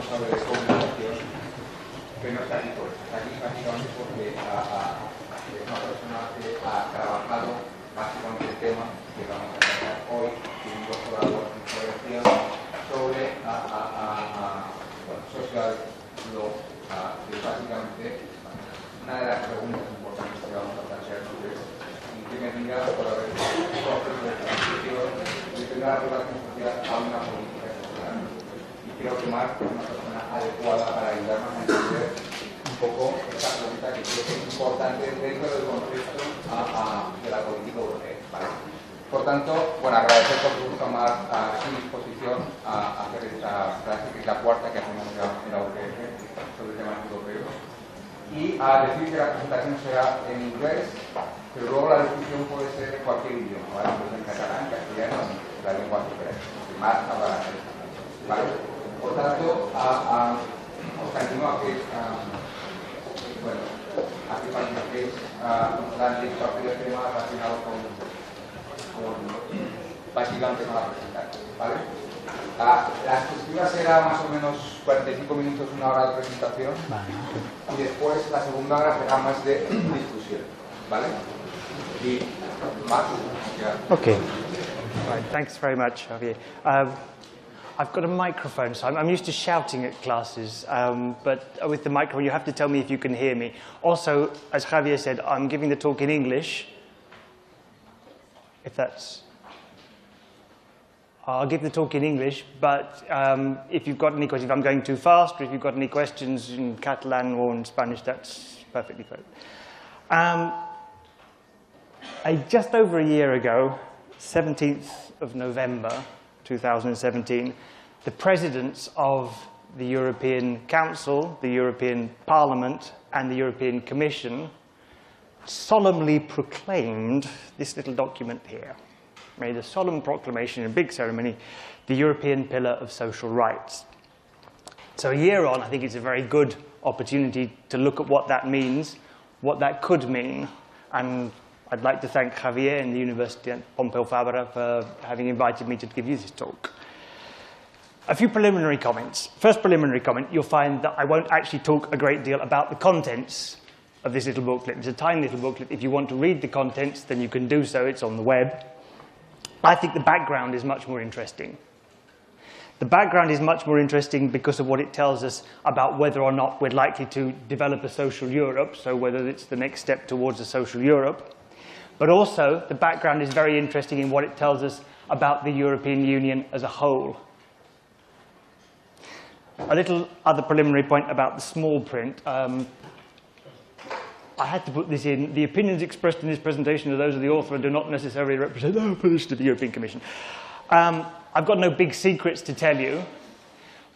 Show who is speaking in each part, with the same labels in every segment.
Speaker 1: responsable de comunicación, que no está aquí por eso. Está aquí básicamente porque es una persona que ha trabajado básicamente el tema que vamos a tratar hoy, tiene un doctorado en progresión sobre social law, que es básicamente una de las preguntas importantes que vamos a plantearnos es en qué medida puede haber procesos de transición de una relación social a una política social. Y creo que Marc es una persona adecuada para ayudarnos a entender un poco esta pregunta que creo que es importante dentro del contexto de la política europea. ¿Vale? Por tanto, bueno, agradecer por supuesto a Marc su disposición a hacer esta clase, que es la cuarta que hacemos en la UPF sobre temas europeos. Y a decir que la presentación será en inglés, pero luego la discusión puede ser en cualquier idioma, ¿vale? Pues en catalán, castellano, la lengua que queráis. Más hablará en español, ¿vale? Por tanto, os animo a que, bueno, a que participéis durante el partido de tema relacionado con básicamente con la presentación, ¿vale? La estructura será más o menos 45 minutos, una hora de presentación, y después la segunda hora será más de discusión, ¿vale? Y más.
Speaker 2: Okay. Right. Thanks very much, Javier. I've got a microphone, so I'm used to shouting at classes, but with the microphone, you have to tell me if you can hear me. Also, as Javier said, I'm giving the talk in English. If that's... I'll give the talk in English, but if you've got any questions, if I'm going too fast, or if you've got any questions in Catalan or in Spanish, that's perfectly fine. Just over a year ago, 17th of November 2017, the presidents of the European Council, the European Parliament, and the European Commission solemnly proclaimed this little document here. Made a solemn proclamation in a big ceremony, the European Pillar of Social Rights. So a year on, I think it's a very good opportunity to look at what that means, what that could mean, and I'd like to thank Javier and the University at Pompeu Fabra for having invited me to give you this talk. A few preliminary comments. First preliminary comment, you'll find that I won't actually talk a great deal about the contents of this little booklet. It's a tiny little booklet. If you want to read the contents, then you can do so. It's on the web. I think the background is much more interesting. The background is much more interesting because of what it tells us about whether or not we're likely to develop a social Europe, so whether it's the next step towards a social Europe. But also, the background is very interesting in what it tells us about the European Union as a whole. A little other preliminary point about the small print. I had to put this in. The opinions expressed in this presentation are those of the author and do not necessarily represent the position of the European Commission. I've got no big secrets to tell you,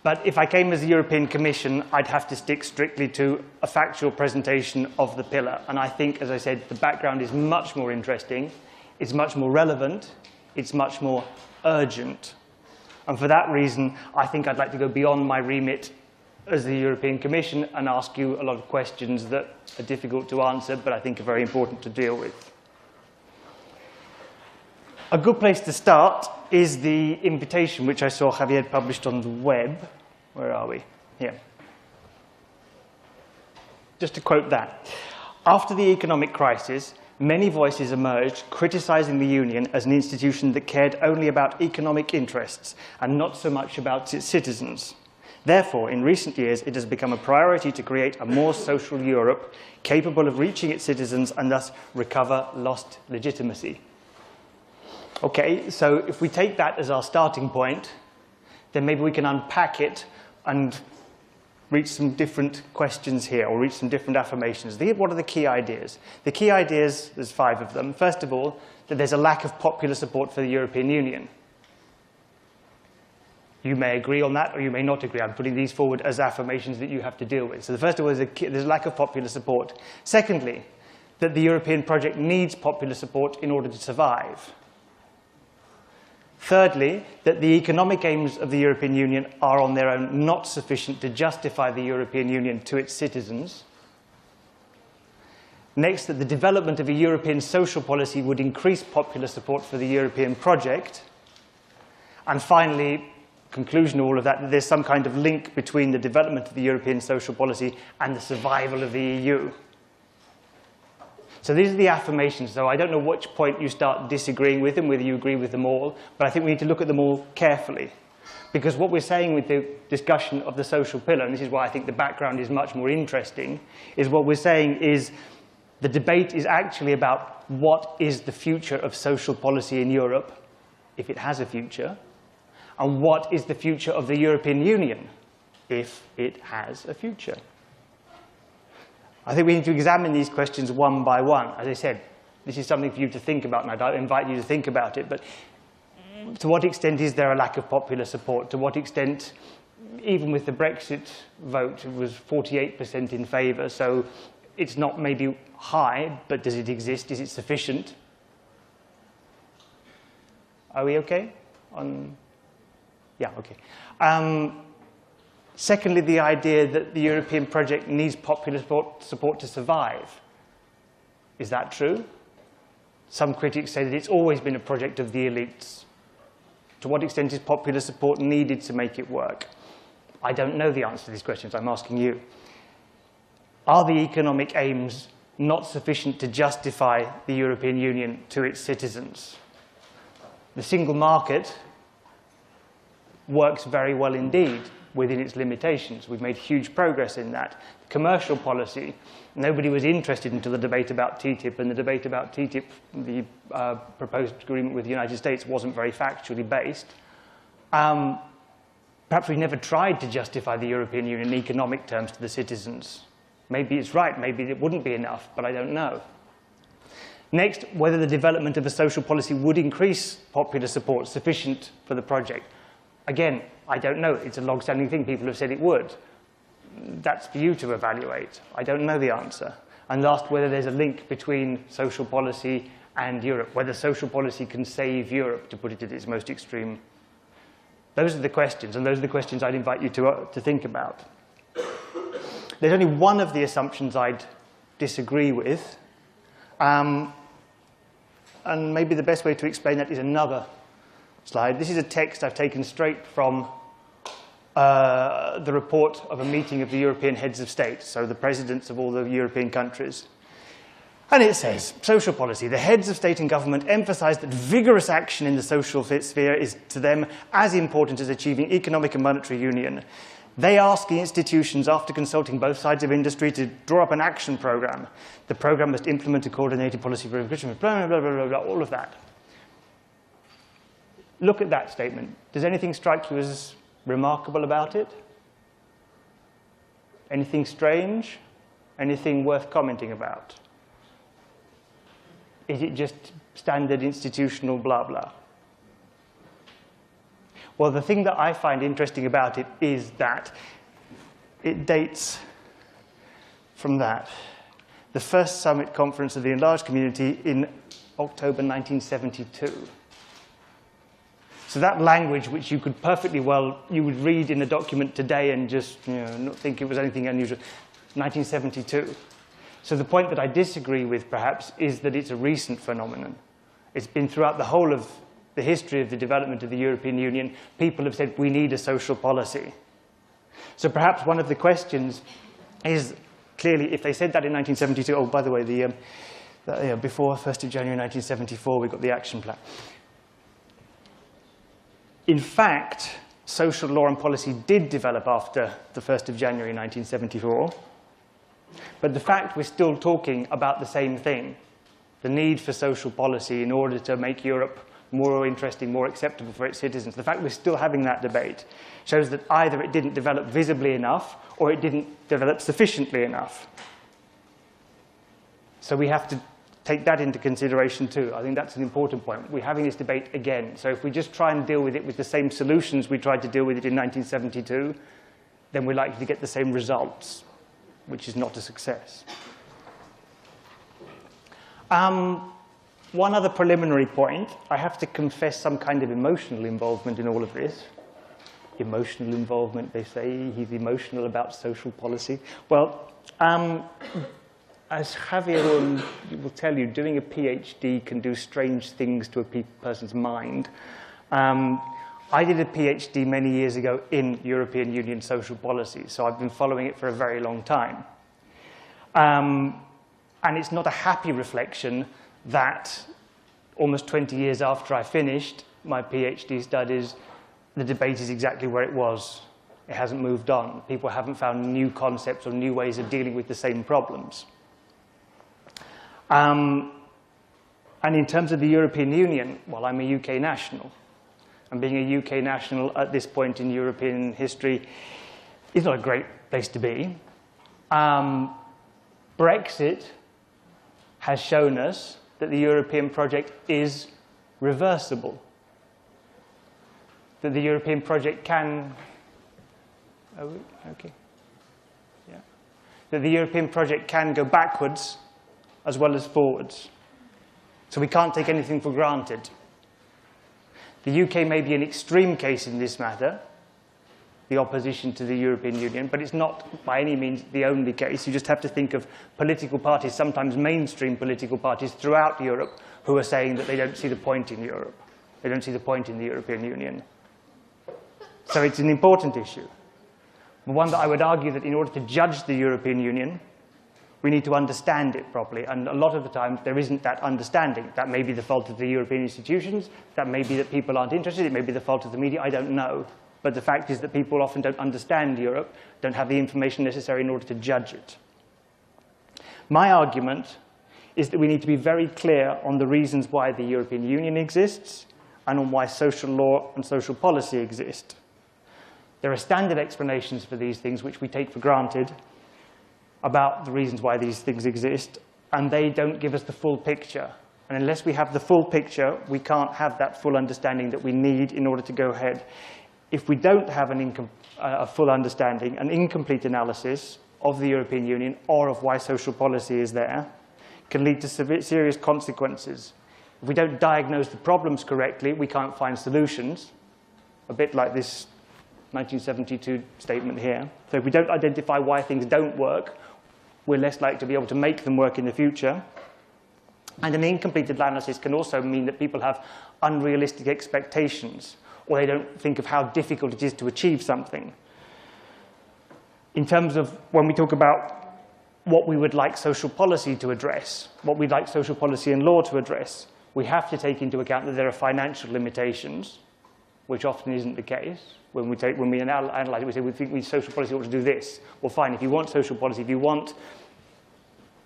Speaker 2: but if I came as the European Commission, I'd have to stick strictly to a factual presentation of the pillar. And I think, as I said, the background is much more interesting, it's much more relevant, it's much more urgent. And for that reason, I think I'd like to go beyond my remit as the European Commission and ask you a lot of questions that are difficult to answer, but I think are very important to deal with. A good place to start is the invitation which I saw Javier published on the web. Where are we? Here. Just to quote that. After the economic crisis, many voices emerged criticizing the Union as an institution that cared only about economic interests and not so much about its citizens. Therefore, in recent years, it has become a priority to create a more social Europe capable of reaching its citizens and thus recover lost legitimacy. Okay, so if we take that as our starting point, then maybe we can unpack it and reach some different questions here, or reach some different affirmations. What are the key ideas? The key ideas, there's 5 of them. First of all, that there's a lack of popular support for the European Union. You may agree on that, or you may not agree. I'm putting these forward as affirmations that you have to deal with. So the first of all is there's a lack of popular support. Secondly, that the European project needs popular support in order to survive. Thirdly, that the economic aims of the European Union are on their own not sufficient to justify the European Union to its citizens. Next, that the development of a European social policy would increase popular support for the European project. And finally, conclusion of all of that there's some kind of link between the development of the European social policy and the survival of the EU. So these are the affirmations. So I don't know which point you start disagreeing with them, whether you agree with them all, but I think we need to look at them all carefully. Because what we're saying with the discussion of the social pillar, and this is why I think the background is much more interesting, is what we're saying is the debate is actually about what is the future of social policy in Europe, if it has a future, and what is the future of the European Union, if it has a future. I think we need to examine these questions one by one. As I said, this is something for you to think about, and I invite you to think about it. But to what extent is there a lack of popular support? To what extent, even with the Brexit vote, it was 48% in favour, so it's not maybe high, but does it exist? Is it sufficient? Are we okay? Yeah, okay. Secondly, the idea that the European project needs popular support to survive. Is that true? Some critics say that it's always been a project of the elites. To what extent is popular support needed to make it work? I don't know the answer to these questions. I'm asking you. Are the economic aims not sufficient to justify the European Union to its citizens? The single market works very well indeed within its limitations. We've made huge progress in that. Commercial policy, nobody was interested until the debate about TTIP, and the debate about TTIP, the proposed agreement with the United States, wasn't very factually based. Perhaps we never tried to justify the European Union in economic terms to the citizens. Maybe it's right, maybe it wouldn't be enough, but I don't know. Next, whether the development of a social policy would increase popular support sufficient for the project. Again, I don't know. It's a long-standing thing. People have said it would. That's for you to evaluate. I don't know the answer. And last, whether there's a link between social policy and Europe, whether social policy can save Europe, to put it at its most extreme. Those are the questions, and those are the questions I'd invite you to think about. There's only one of the assumptions I'd disagree with, and maybe the best way to explain that is another slide. This is a text I've taken straight from the report of a meeting of the European heads of state, so the presidents of all the European countries. And it says, social policy. The heads of state and government emphasize that vigorous action in the social sphere is to them as important as achieving economic and monetary union. They ask the institutions, after consulting both sides of industry, to draw up an action program. The program must implement a coordinated policy for blah, blah, blah, blah, blah, all of that. Look at that statement. Does anything strike you as remarkable about it? Anything strange? Anything worth commenting about? Is it just standard institutional blah, blah? Well, the thing that I find interesting about it is that it dates from that. The first summit conference of the enlarged community in October 1972. So that language, which you could perfectly well, you would read in a document today and just not think it was anything unusual, 1972. So the point that I disagree with, perhaps, is that it's a recent phenomenon. It's been throughout the whole of the history of the development of the European Union. People have said, we need a social policy. So perhaps one of the questions is, clearly, if they said that in 1972, oh, by the way, before 1st of January 1974, we got the action plan. In fact, social law and policy did develop after the 1st of January 1974. But the fact we're still talking about the same thing, the need for social policy in order to make Europe more interesting, more acceptable for its citizens, the fact we're still having that debate shows that either it didn't develop visibly enough or it didn't develop sufficiently enough. So we have to take that into consideration too. I think that's an important point. We're having this debate again. So if we just try and deal with it with the same solutions we tried to deal with it in 1972, then we're likely to get the same results, which is not a success. One other preliminary point. I have to confess some kind of emotional involvement in all of this. Emotional involvement, they say. He's emotional about social policy. Well, as Javier will tell you, doing a PhD can do strange things to a person's mind. I did a PhD many years ago in European Union social policy, so I've been following it for a very long time. And it's not a happy reflection that almost 20 years after I finished my PhD studies, the debate is exactly where it was. It hasn't moved on. People haven't found new concepts or new ways of dealing with the same problems. And in terms of the European Union, well, I'm a UK national. And being a UK national at this point in European history is not a great place to be. Brexit has shown us that the European project is reversible. That the European project can... Oh, okay. Yeah. That the European project can go backwards as well as forwards. So we can't take anything for granted. The UK may be an extreme case in this matter, the opposition to the European Union, but it's not by any means the only case. You just have to think of political parties, sometimes mainstream political parties throughout Europe, who are saying that they don't see the point in Europe. They don't see the point in the European Union. So it's an important issue. But one that I would argue that in order to judge the European Union, we need to understand it properly. And a lot of the time, there isn't that understanding. That may be the fault of the European institutions. That may be that people aren't interested. It may be the fault of the media. I don't know. But the fact is that people often don't understand Europe, don't have the information necessary in order to judge it. My argument is that we need to be very clear on the reasons why the European Union exists and on why social law and social policy exist. There are standard explanations for these things which we take for granted about the reasons why these things exist, and they don't give us the full picture. And unless we have the full picture, we can't have that full understanding that we need in order to go ahead. If we don't have a full understanding, an incomplete analysis of the European Union or of why social policy is there, can lead to serious consequences. If we don't diagnose the problems correctly, we can't find solutions, a bit like this 1972 statement here. So if we don't identify why things don't work, we're less likely to be able to make them work in the future. And an incomplete analysis can also mean that people have unrealistic expectations, or they don't think of how difficult it is to achieve something. In terms of when we talk about what we would like social policy to address, what we'd like social policy and law to address, we have to take into account that there are financial limitations, which often isn't the case. When we analyze it, we say we think social policy ought to do this. Well, fine, if you want social policy, if you want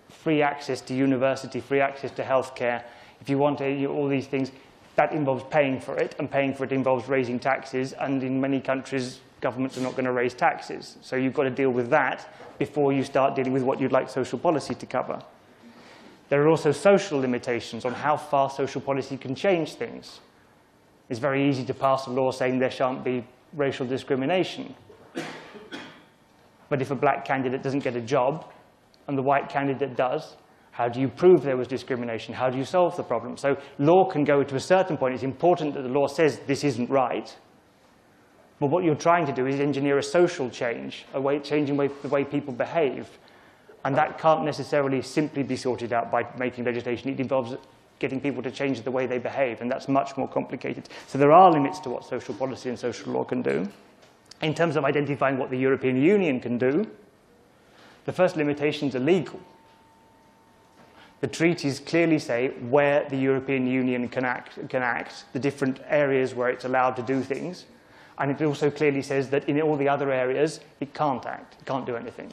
Speaker 2: free access to university, free access to healthcare, if you want all these things, that involves paying for it, and paying for it involves raising taxes, and in many countries, governments are not going to raise taxes. So you've got to deal with that before you start dealing with what you'd like social policy to cover. There are also social limitations on how far social policy can change things. It's very easy to pass a law saying there shan't be racial discrimination. But if a black candidate doesn't get a job and the white candidate does, how do you prove there was discrimination? How do you solve the problem? So law can go to a certain point. It's important that the law says this isn't right. But what you're trying to do is engineer a social change, changing the way people behave. And that can't necessarily simply be sorted out by making legislation. It involves getting people to change the way they behave, and that's much more complicated. So there are limits to what social policy and social law can do. In terms of identifying what the European Union can do, the first limitations are legal. The treaties clearly say where the European Union can act, the different areas where it's allowed to do things, and it also clearly says that in all the other areas, it can't act, it can't do anything.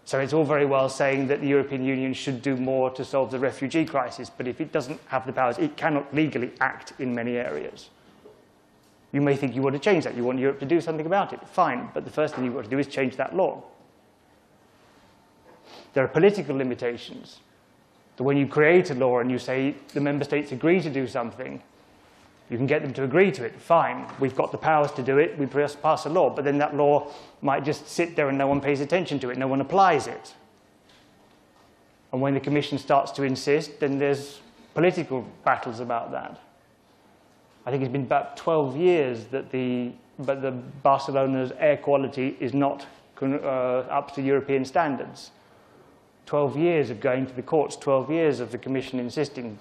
Speaker 2: So it's all very well saying that the European Union should do more to solve the refugee crisis, but if it doesn't have the powers, it cannot legally act in many areas. You may think you want to change that, you want Europe to do something about it, fine, but the first thing you've got to do is change that law. There are political limitations. So when you create a law and you say the member states agree to do something, you can get them to agree to it, fine. We've got the powers to do it, we just pass a law, but then that law might just sit there and no one pays attention to it, no one applies it. And when the Commission starts to insist, then there's political battles about that. I think it's been about 12 years that the Barcelona's air quality is not up to European standards. 12 years of going to the courts, 12 years of the Commission insisting,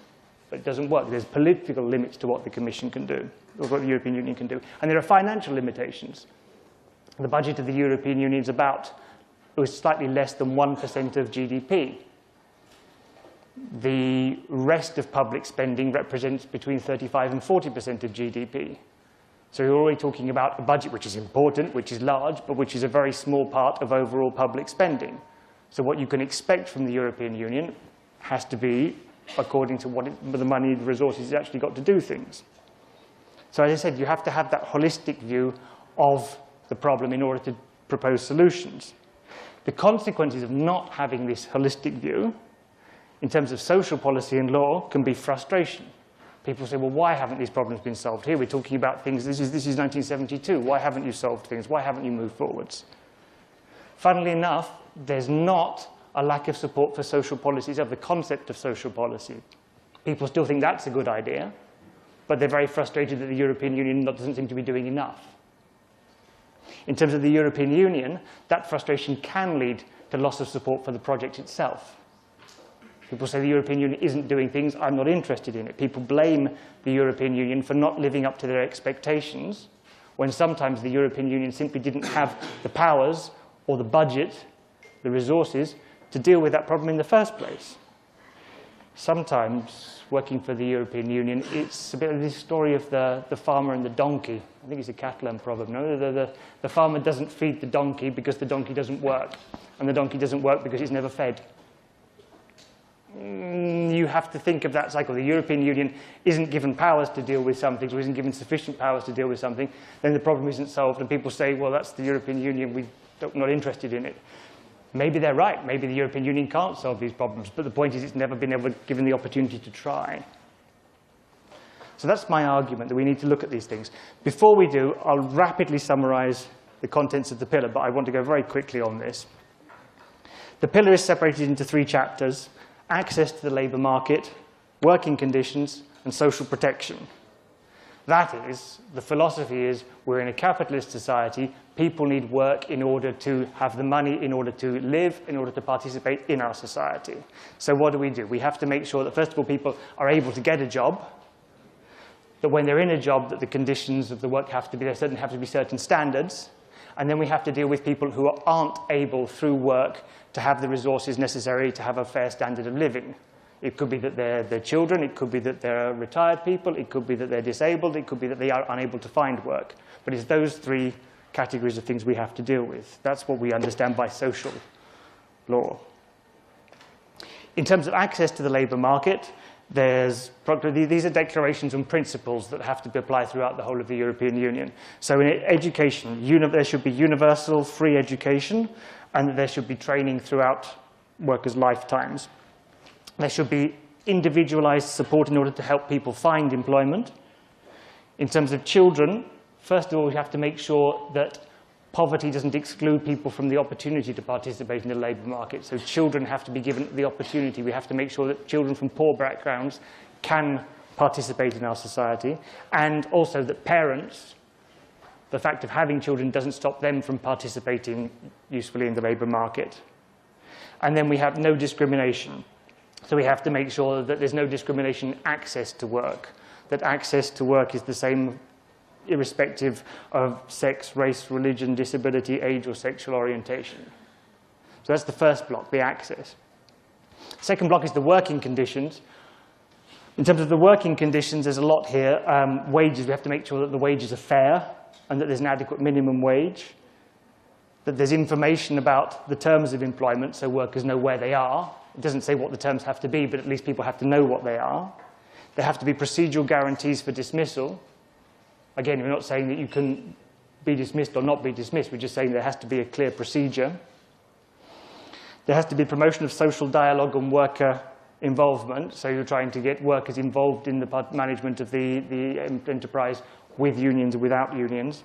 Speaker 2: but it doesn't work. There's political limits to what the Commission can do. of what the European Union can do. And there are financial limitations. The budget of the European Union was slightly less than 1% of GDP. The rest of public spending represents between 35 and 40% of GDP. So you're already talking about a budget which is important, which is large, but which is a very small part of overall public spending. So what you can expect from the European Union has to be according to the money, the resources it's actually got to do things. So as I said, you have to have that holistic view of the problem in order to propose solutions. The consequences of not having this holistic view in terms of social policy and law can be frustration. People say, well, why haven't these problems been solved? Here we're talking about things, this is 1972. Why haven't you solved things? Why haven't you moved forwards? Funnily enough, there's not a lack of support for social policies, of the concept of social policy. People still think that's a good idea, but they're very frustrated that the European Union doesn't seem to be doing enough. In terms of the European Union, that frustration can lead to loss of support for the project itself. People say the European Union isn't doing things, I'm not interested in it. People blame the European Union for not living up to their expectations, when sometimes the European Union simply didn't have the powers or the budget, the resources, to deal with that problem in the first place. Sometimes, working for the European Union, it's a bit of this story of the farmer and the donkey. I think it's a Catalan proverb. No? The farmer doesn't feed the donkey because the donkey doesn't work, and the donkey doesn't work because it's never fed. You have to think of that cycle. The European Union isn't given powers to deal with something, or isn't given sufficient powers to deal with something, then the problem isn't solved, and people say, well, that's the European Union, we're not interested in it. Maybe they're right. Maybe the European Union can't solve these problems, but the point is it's never been given the opportunity to try. So that's my argument, that we need to look at these things. Before we do, I'll rapidly summarize the contents of the pillar, but I want to go very quickly on this. The pillar is separated into 3 chapters: access to the labour market, working conditions, and social protection. That is, the philosophy is, we're in a capitalist society, people need work in order to have the money, in order to live, in order to participate in our society. So what do? We have to make sure that, first of all, people are able to get a job, that when they're in a job, that the conditions of the work have to be certain standards, and then we have to deal with people who aren't able, through work, to have the resources necessary to have a fair standard of living. It could be that they're children, it could be that they're retired people, it could be that they're disabled, it could be that they are unable to find work. But it's those 3 categories of things we have to deal with. That's what we understand by social law. In terms of access to the labour market, these are declarations and principles that have to be applied throughout the whole of the European Union. So in education, there should be universal free education, and there should be training throughout workers' lifetimes. There should be individualized support in order to help people find employment. In terms of children, first of all, we have to make sure that poverty doesn't exclude people from the opportunity to participate in the labour market. So children have to be given the opportunity. We have to make sure that children from poor backgrounds can participate in our society. And also that parents, the fact of having children doesn't stop them from participating usefully in the labour market. And then we have no discrimination. So we have to make sure that there's no discrimination in access to work, that access to work is the same irrespective of sex, race, religion, disability, age, or sexual orientation. So that's the first block, the access. Second block is the working conditions. In terms of the working conditions, there's a lot here. Wages, we have to make sure that the wages are fair and that there's an adequate minimum wage, that there's information about the terms of employment so workers know where they are. It doesn't say what the terms have to be, but at least people have to know what they are. There have to be procedural guarantees for dismissal. Again, we're not saying that you can be dismissed or not be dismissed. We're just saying there has to be a clear procedure. There has to be promotion of social dialogue and worker involvement. So you're trying to get workers involved in the management of the enterprise with unions or without unions.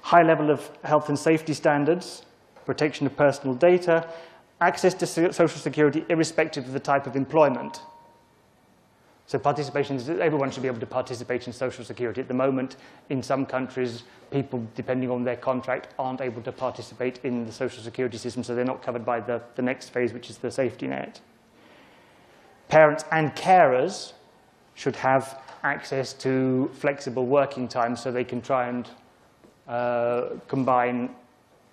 Speaker 2: High level of health and safety standards, protection of personal data, access to social security irrespective of the type of employment. So participation, everyone should be able to participate in social security. At the moment, in some countries, people, depending on their contract, aren't able to participate in the social security system, so they're not covered by the next phase, which is the safety net. Parents and carers should have access to flexible working time so they can try and combine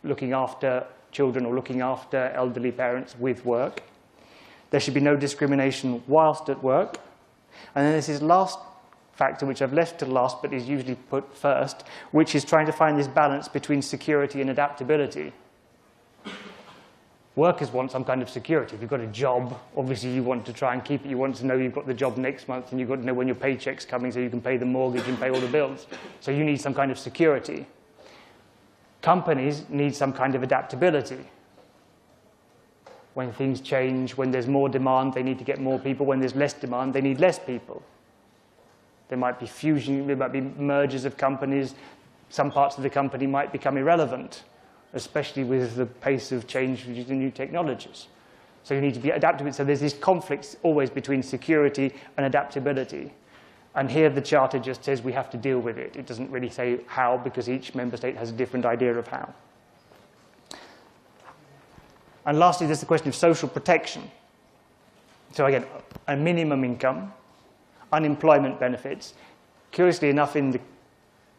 Speaker 2: looking after children or looking after elderly parents with work. There should be no discrimination whilst at work. And then there's this last factor, which I've left to last, but is usually put first, which is trying to find this balance between security and adaptability. Workers want some kind of security. If you've got a job, obviously you want to try and keep it. You want to know you've got the job next month, and you've got to know when your paycheck's coming so you can pay the mortgage and pay all the bills. So you need some kind of security. Companies need some kind of adaptability. When things change, when there's more demand, they need to get more people. When there's less demand, they need less people. There might be fusion, there might be mergers of companies. Some parts of the company might become irrelevant, especially with the pace of change due to new technologies. So you need to be adaptable. So there's this conflict always between security and adaptability. And here the Charter just says we have to deal with it. It doesn't really say how, because each member state has a different idea of how. And lastly, there's the question of social protection. So again, a minimum income, unemployment benefits. Curiously enough, in the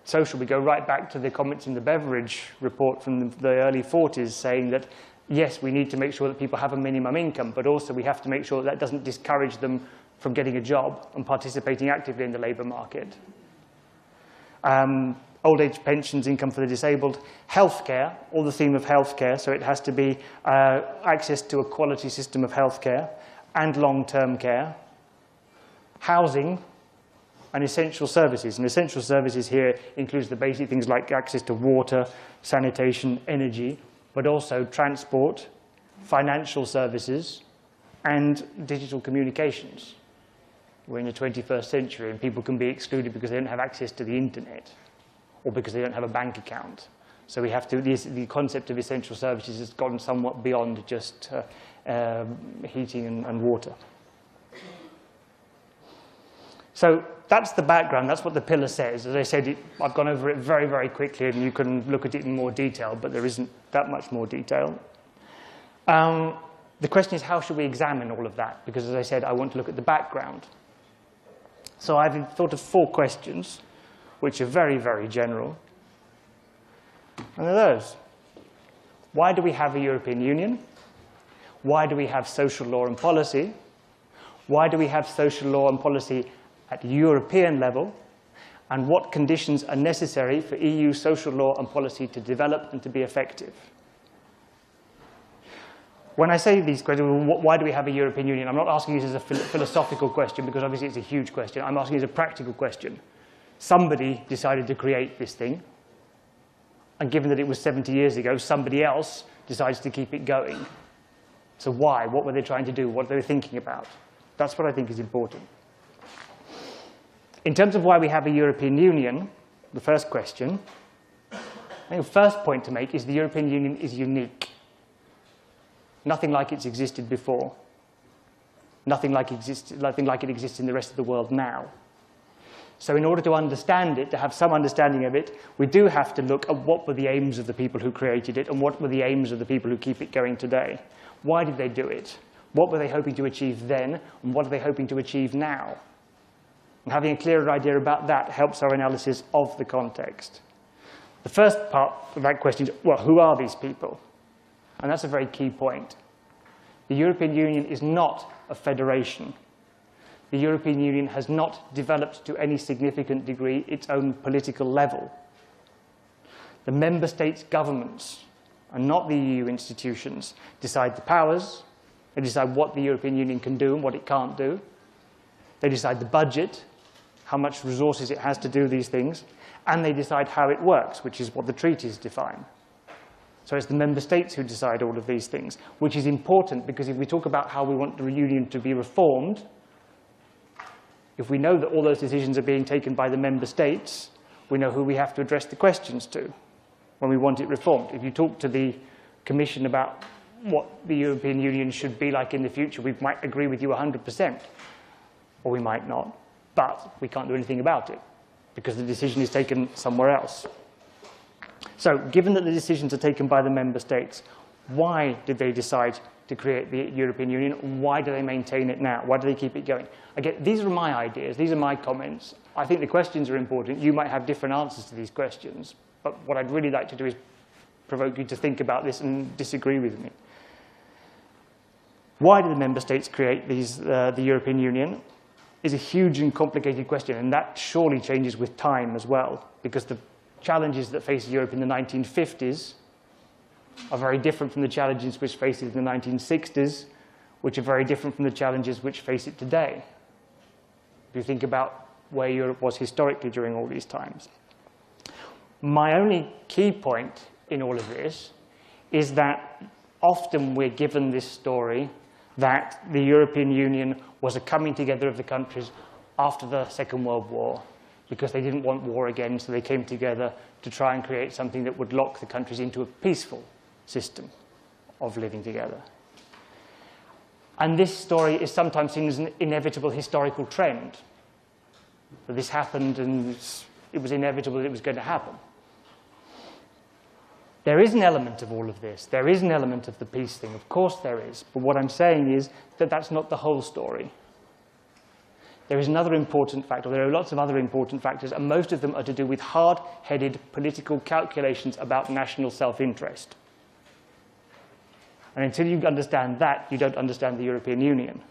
Speaker 2: social, we go right back to the comments in the Beveridge report from the early 40s saying that, yes, we need to make sure that people have a minimum income, but also we have to make sure that doesn't discourage them from getting a job and participating actively in the labour market. Old age pensions, income for the disabled, healthcare, all the theme of healthcare, so it has to be access to a quality system of healthcare and long-term care, housing, and essential services. And essential services here includes the basic things like access to water, sanitation, energy, but also transport, financial services, and digital communications. We're in the 21st century, and people can be excluded because they don't have access to the internet or because they don't have a bank account. So we have to, the concept of essential services has gone somewhat beyond just heating and water. So that's the background. That's what the pillar says. As I said, I've gone over it very, very quickly, and you can look at it in more detail, but there isn't that much more detail. The question is, how should we examine all of that? Because, as I said, I want to look at the background. So I've thought of 4 questions, which are very, very general. And they're those. Why do we have a European Union? Why do we have social law and policy? Why do we have social law and policy at European level? And what conditions are necessary for EU social law and policy to develop and to be effective? When I say these questions, why do we have a European Union? I'm not asking this as a philosophical question, because obviously it's a huge question. I'm asking it as a practical question. Somebody decided to create this thing. And given that it was 70 years ago, somebody else decides to keep it going. So why? What were they trying to do? What were they thinking about? That's what I think is important. In terms of why we have a European Union, the first question, I think the first point to make is the European Union is unique. Nothing like it's existed before. Nothing like it exists in the rest of the world now. So in order to understand it, to have some understanding of it, we do have to look at what were the aims of the people who created it and what were the aims of the people who keep it going today. Why did they do it? What were they hoping to achieve then, and what are they hoping to achieve now? And having a clearer idea about that helps our analysis of the context. The first part of that question is, well, who are these people? And that's a very key point. The European Union is not a federation. The European Union has not developed to any significant degree its own political level. The member states' governments, and not the EU institutions, decide the powers. They decide what the European Union can do and what it can't do. They decide the budget, how much resources it has to do these things, and they decide how it works, which is what the treaties define. So it's the member states who decide all of these things, which is important because if we talk about how we want the union to be reformed, if we know that all those decisions are being taken by the member states, we know who we have to address the questions to when we want it reformed. If you talk to the Commission about what the European Union should be like in the future, we might agree with you 100%, or we might not, but we can't do anything about it because the decision is taken somewhere else. So, given that the decisions are taken by the member states, why did they decide to create the European Union? Why do they maintain it now? Why do they keep it going? Again, these are my ideas. These are my comments. I think the questions are important. You might have different answers to these questions. But what I'd really like to do is provoke you to think about this and disagree with me. Why did the member states create the European Union is a huge and complicated question, and that surely changes with time as well, because the challenges that face Europe in the 1950s are very different from the challenges which face it in the 1960s, which are very different from the challenges which face it today. If you think about where Europe was historically during all these times. My only key point in all of this is that often we're given this story that the European Union was a coming together of the countries after the Second World War, because they didn't want war again, so they came together to try and create something that would lock the countries into a peaceful system of living together. And this story is sometimes seen as an inevitable historical trend. So this happened and it was inevitable that it was going to happen. There is an element of all of this. There is an element of the peace thing. Of course there is. But what I'm saying is that that's not the whole story. There is another important factor. There are lots of other important factors, and most of them are to do with hard-headed political calculations about national self-interest. And until you understand that, you don't understand the European Union.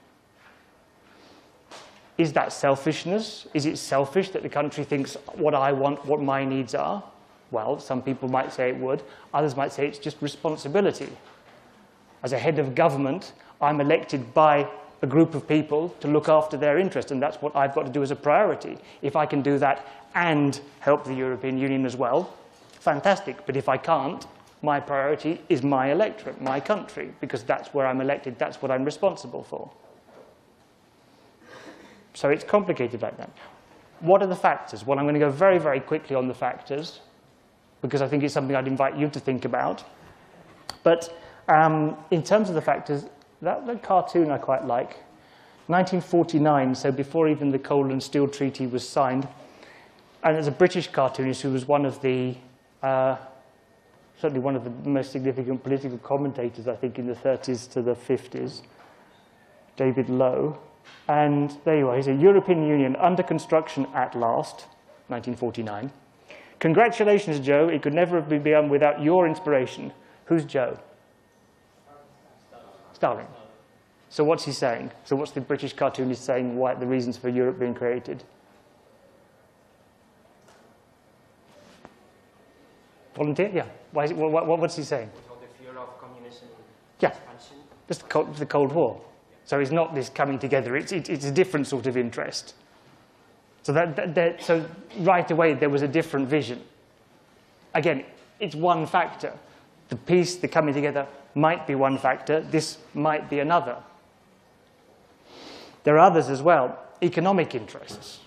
Speaker 2: Is that selfishness? Is it selfish that the country thinks what I want, what my needs are? Well, some people might say it would. Others might say it's just responsibility. As a head of government, I'm elected by a group of people to look after their interest, and that's what I've got to do as a priority. If I can do that and help the European Union as well, fantastic. But if I can't, my priority is my electorate, my country, because that's where I'm elected, that's what I'm responsible for. So it's complicated like that. What are the factors? Well, I'm going to go very, very quickly on the factors, because I think it's something I'd invite you to think about. But in terms of the factors, that cartoon I quite like. 1949, so before even the Coal and Steel Treaty was signed, and there's a British cartoonist who was one of the, certainly one of the most significant political commentators, I think, in the 30s to the 50s, David Lowe. And there you are, he said, European Union under construction at last, 1949. Congratulations, Joe. It could never have been done without your inspiration. Who's Joe? Stalin. So what's he saying? So what's the British cartoonist saying, why the reasons for Europe being created? Volunteer? Yeah. Why is it, what's he saying?
Speaker 3: The fear of communism.
Speaker 2: Yeah.
Speaker 3: Expansion.
Speaker 2: Just the Cold War. So it's not this coming together. It's a different sort of interest. So, so right away, there was a different vision. Again, it's one factor. The peace, the coming together, might be one factor. This might be another. There are others as well. Economic interests.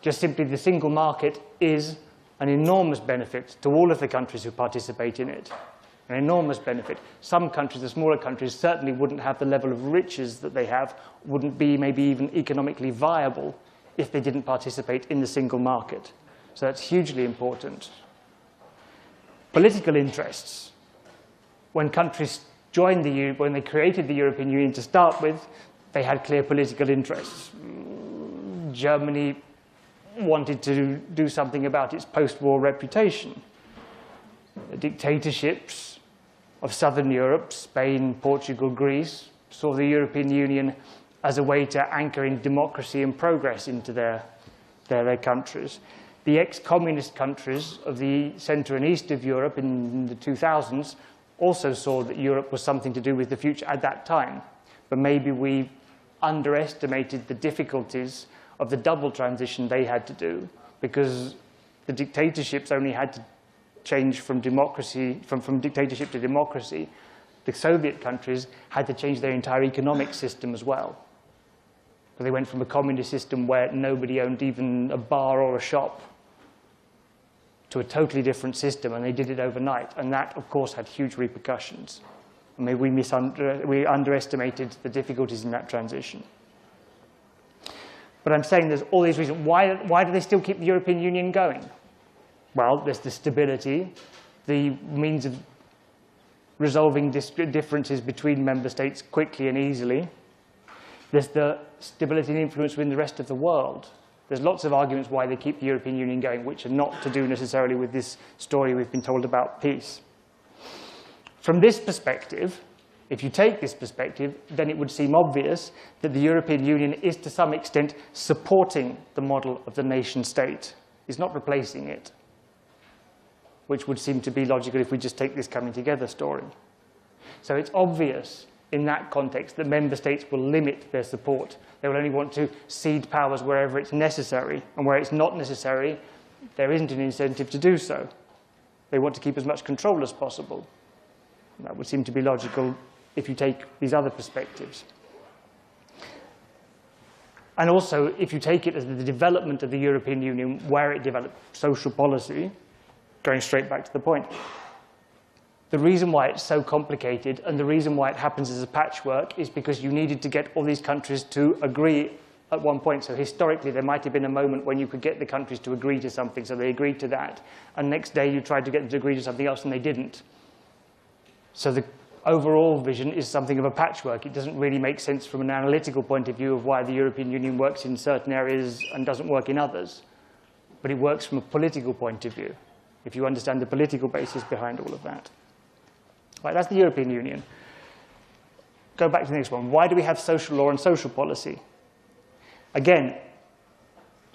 Speaker 2: Just simply the single market is an enormous benefit to all of the countries who participate in it. An enormous benefit. Some countries, the smaller countries, certainly wouldn't have the level of riches that they have, wouldn't be maybe even economically viable if they didn't participate in the single market. So that's hugely important. Political interests. When countries joined when they created the European Union to start with, they had clear political interests. Germany wanted to do something about its post-war reputation. The dictatorships of southern Europe, Spain, Portugal, Greece, saw the European Union as a way to anchor in democracy and progress into their countries. The ex-communist countries of the center and east of Europe in the 2000s also saw that Europe was something to do with the future at that time. But maybe we underestimated the difficulties of the double transition they had to do, because the dictatorships only had to change from democracy, from dictatorship to democracy. The Soviet countries had to change their entire economic system as well. So they went from a communist system where nobody owned even a bar or a shop to a totally different system, and they did it overnight. And that, of course, had huge repercussions. And maybe we underestimated the difficulties in that transition. But I'm saying there's all these reasons. Why do they still keep the European Union going? Well, there's the stability, the means of resolving differences between member states quickly and easily. There's the stability and influence within the rest of the world. There's lots of arguments why they keep the European Union going, which are not to do necessarily with this story we've been told about peace. From this perspective, if you take this perspective, then it would seem obvious that the European Union is to some extent supporting the model of the nation state. It's not replacing it, which would seem to be logical if we just take this coming together story. So it's obvious in that context that member states will limit their support. They will only want to cede powers wherever it's necessary, and where it's not necessary, there isn't an incentive to do so. They want to keep as much control as possible. That would seem to be logical if you take these other perspectives. And also, if you take it as the development of the European Union, where it developed social policy, going straight back to the point, the reason why it's so complicated and the reason why it happens as a patchwork is because you needed to get all these countries to agree at one point. So historically, there might have been a moment when you could get the countries to agree to something, so they agreed to that. And next day, you tried to get them to agree to something else, and they didn't. So the overall vision is something of a patchwork. It doesn't really make sense from an analytical point of view of why the European Union works in certain areas and doesn't work in others. But it works from a political point of view, if you understand the political basis behind all of that. Right, that's the European Union. Go back to the next one. Why do we have social law and social policy? Again,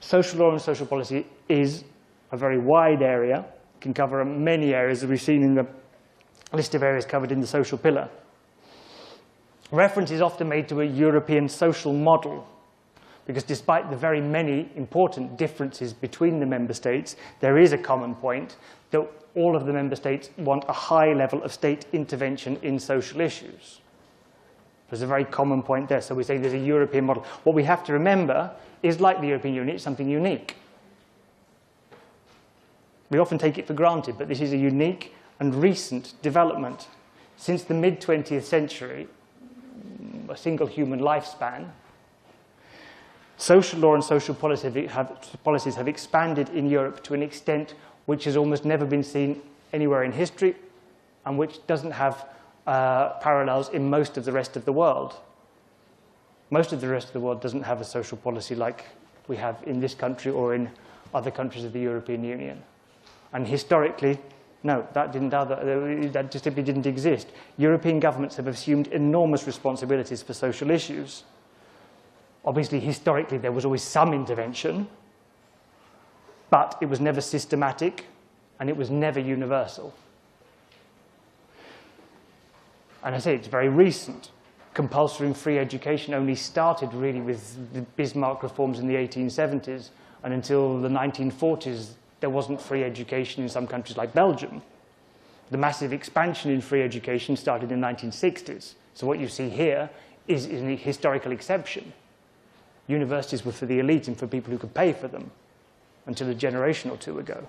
Speaker 2: social law and social policy is a very wide area. It can cover many areas, as we've seen in the list of areas covered in the social pillar. Reference is often made to a European social model, because despite the very many important differences between the member states, there is a common point that all of the member states want a high level of state intervention in social issues. There's a very common point there. So we say there's a European model. What we have to remember is, like the European Union, it's something unique. We often take it for granted, but this is a unique and recent development. Since the mid-20th century, a single human lifespan, social law and social policies have expanded in Europe to an extent which has almost never been seen anywhere in history, and which doesn't have parallels in most of the rest of the world. Most of the rest of the world doesn't have a social policy like we have in this country or in other countries of the European Union. And historically, no, that just simply didn't exist. European governments have assumed enormous responsibilities for social issues. Obviously, historically, there was always some intervention, but it was never systematic, and it was never universal. And I say it's very recent. Compulsory and free education only started really with the Bismarck reforms in the 1870s, and until the 1940s, there wasn't free education in some countries like Belgium. The massive expansion in free education started in the 1960s. So what you see here is a historical exception. Universities were for the elite and for people who could pay for them until a generation or two ago.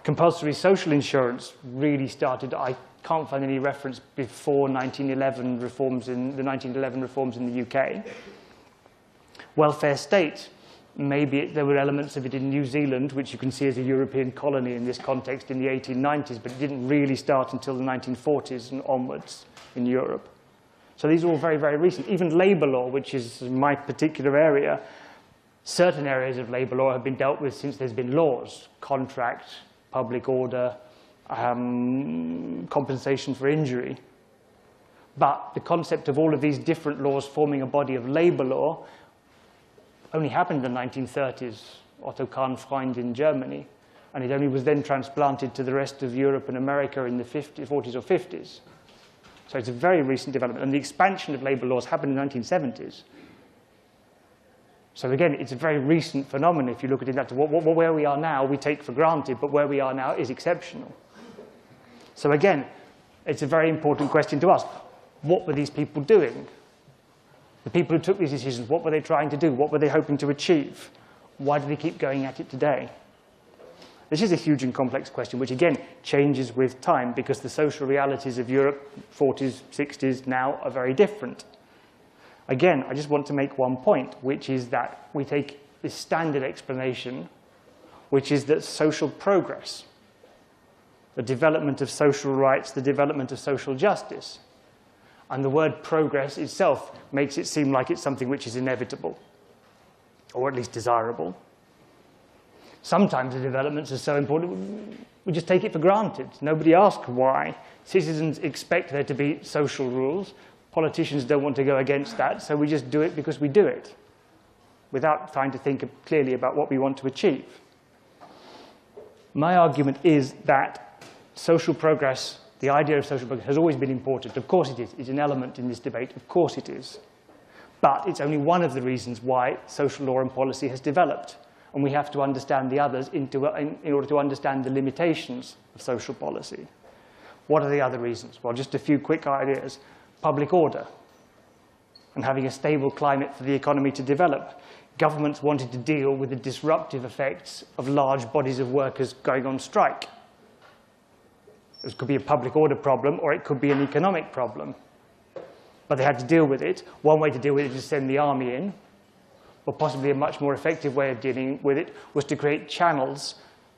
Speaker 2: Compulsory social insurance really started, I can't find any reference before 1911 reforms in the 1911 reforms in the UK. Welfare state. Maybe there were elements of it in New Zealand, which you can see as a European colony in this context in the 1890s, but it didn't really start until the 1940s and onwards in Europe. So these are all very, very recent. Even labour law, which is my particular area, certain areas of labour law have been dealt with since there's been laws, contract, public order, compensation for injury. But the concept of all of these different laws forming a body of labour law only happened in the 1930s, Otto Kahn-Freund in Germany, and it only was then transplanted to the rest of Europe and America in the 40s or 50s. So it's a very recent development, and the expansion of labour laws happened in the 1970s. So again, it's a very recent phenomenon if you look at it. Where we are now, we take for granted, but where we are now is exceptional. So again, it's a very important question to ask. What were these people doing? The people who took these decisions, what were they trying to do? What were they hoping to achieve? Why do they keep going at it today? This is a huge and complex question, which again changes with time, because the social realities of Europe, 40s, 60s now, are very different. Again, I just want to make one point, which is that we take this standard explanation, which is that social progress, the development of social rights, the development of social justice, and the word progress itself makes it seem like it's something which is inevitable. or at least desirable. Sometimes the developments are so important, we just take it for granted. Nobody asks why. Citizens expect there to be social rules. Politicians don't want to go against that, so we just do it because we do it, without trying to think clearly about what we want to achieve. My argument is that social progress, the idea of social progress, has always been important. Of course it is. It's an element in this debate. Of course it is. But it's only one of the reasons why social law and policy has developed. And we have to understand the others in order to understand the limitations of social policy. What are the other reasons? Well, just a few quick ideas. Public order and having a stable climate for the economy to develop. Governments wanted to deal with the disruptive effects of large bodies of workers going on strike. This could be a public order problem, or it could be an economic problem. But they had to deal with it. One way to deal with it is to send the army in, or possibly a much more effective way of dealing with it was to create channels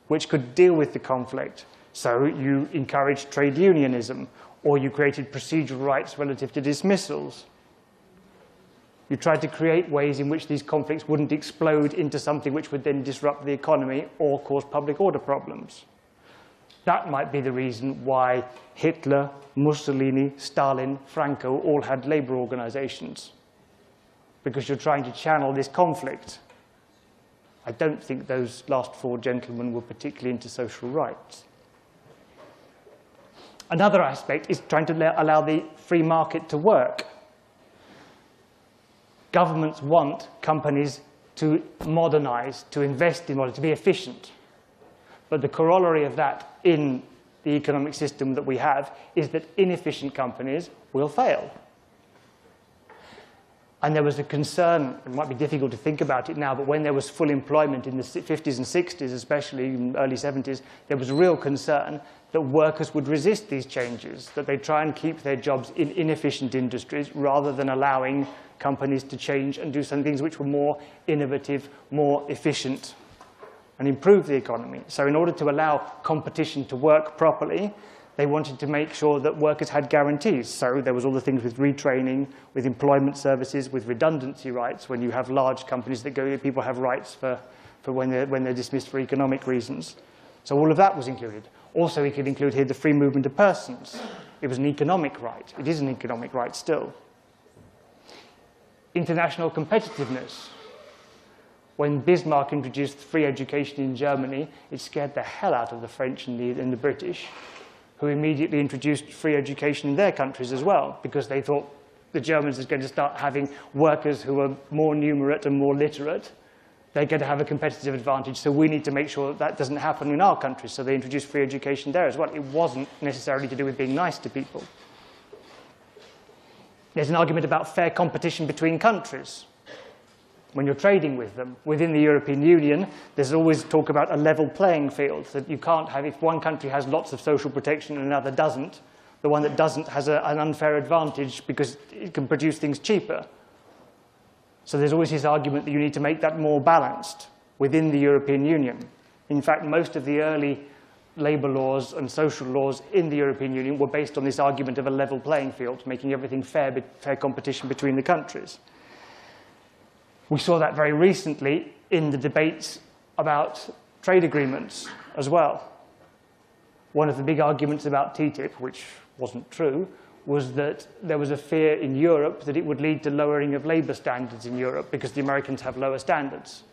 Speaker 2: which could deal with the conflict. So you encouraged trade unionism, or you created procedural rights relative to dismissals. You tried to create ways in which these conflicts wouldn't explode into something which would then disrupt the economy or cause public order problems. That might be the reason why Hitler, Mussolini, Stalin, Franco all had labor organizations. Because you're trying to channel this conflict. I don't think those last four gentlemen were particularly into social rights. Another aspect is trying to allow the free market to work. Governments want companies to modernize, to invest in modernity, to be efficient. But the corollary of that in the economic system that we have is that inefficient companies will fail. And there was a concern, it might be difficult to think about it now, but when there was full employment in the 50s and 60s, especially in the early 70s, there was a real concern that workers would resist these changes, that they'd try and keep their jobs in inefficient industries rather than allowing companies to change and do some things which were more innovative, more efficient, and improve the economy. So in order to allow competition to work properly, they wanted to make sure that workers had guarantees. So there was all the things with retraining, with employment services, with redundancy rights. When you have large companies that go, people have rights for when they're dismissed for economic reasons. So all of that was included. Also, we could include here the free movement of persons. It was an economic right. It is an economic right still. International competitiveness. When Bismarck introduced free education in Germany, it scared the hell out of the French and the British, who immediately introduced free education in their countries as well, because they thought the Germans are going to start having workers who are more numerate and more literate. They're going to have a competitive advantage, so we need to make sure that that doesn't happen in our countries. So they introduced free education there as well. It wasn't necessarily to do with being nice to people. There's an argument about fair competition between countries when you're trading with them. Within the European Union, there's always talk about a level playing field, that you can't have, if one country has lots of social protection and another doesn't, the one that doesn't has an unfair advantage because it can produce things cheaper. So there's always this argument that you need to make that more balanced within the European Union. In fact, most of the early labor laws and social laws in the European Union were based on this argument of a level playing field, making everything fair competition between the countries. We saw that very recently in the debates about trade agreements as well. One of the big arguments about TTIP, which wasn't true, was that there was a fear in Europe that it would lead to lowering of labor standards in Europe because the Americans have lower standards.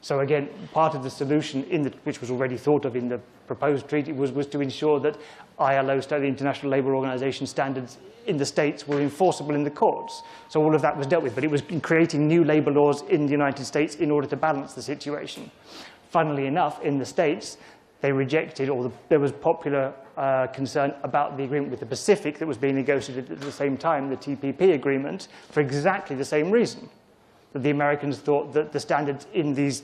Speaker 2: So again, part of the solution, which was already thought of in the proposed treaty, was to ensure that ILO, the International Labour Organization standards in the States were enforceable in the courts. So all of that was dealt with, but it was in creating new labour laws in the United States in order to balance the situation. Funnily enough, in the States, they rejected, or there was popular concern about the agreement with the Pacific that was being negotiated at the same time, the TPP agreement, for exactly the same reason. That the Americans thought that the standards in these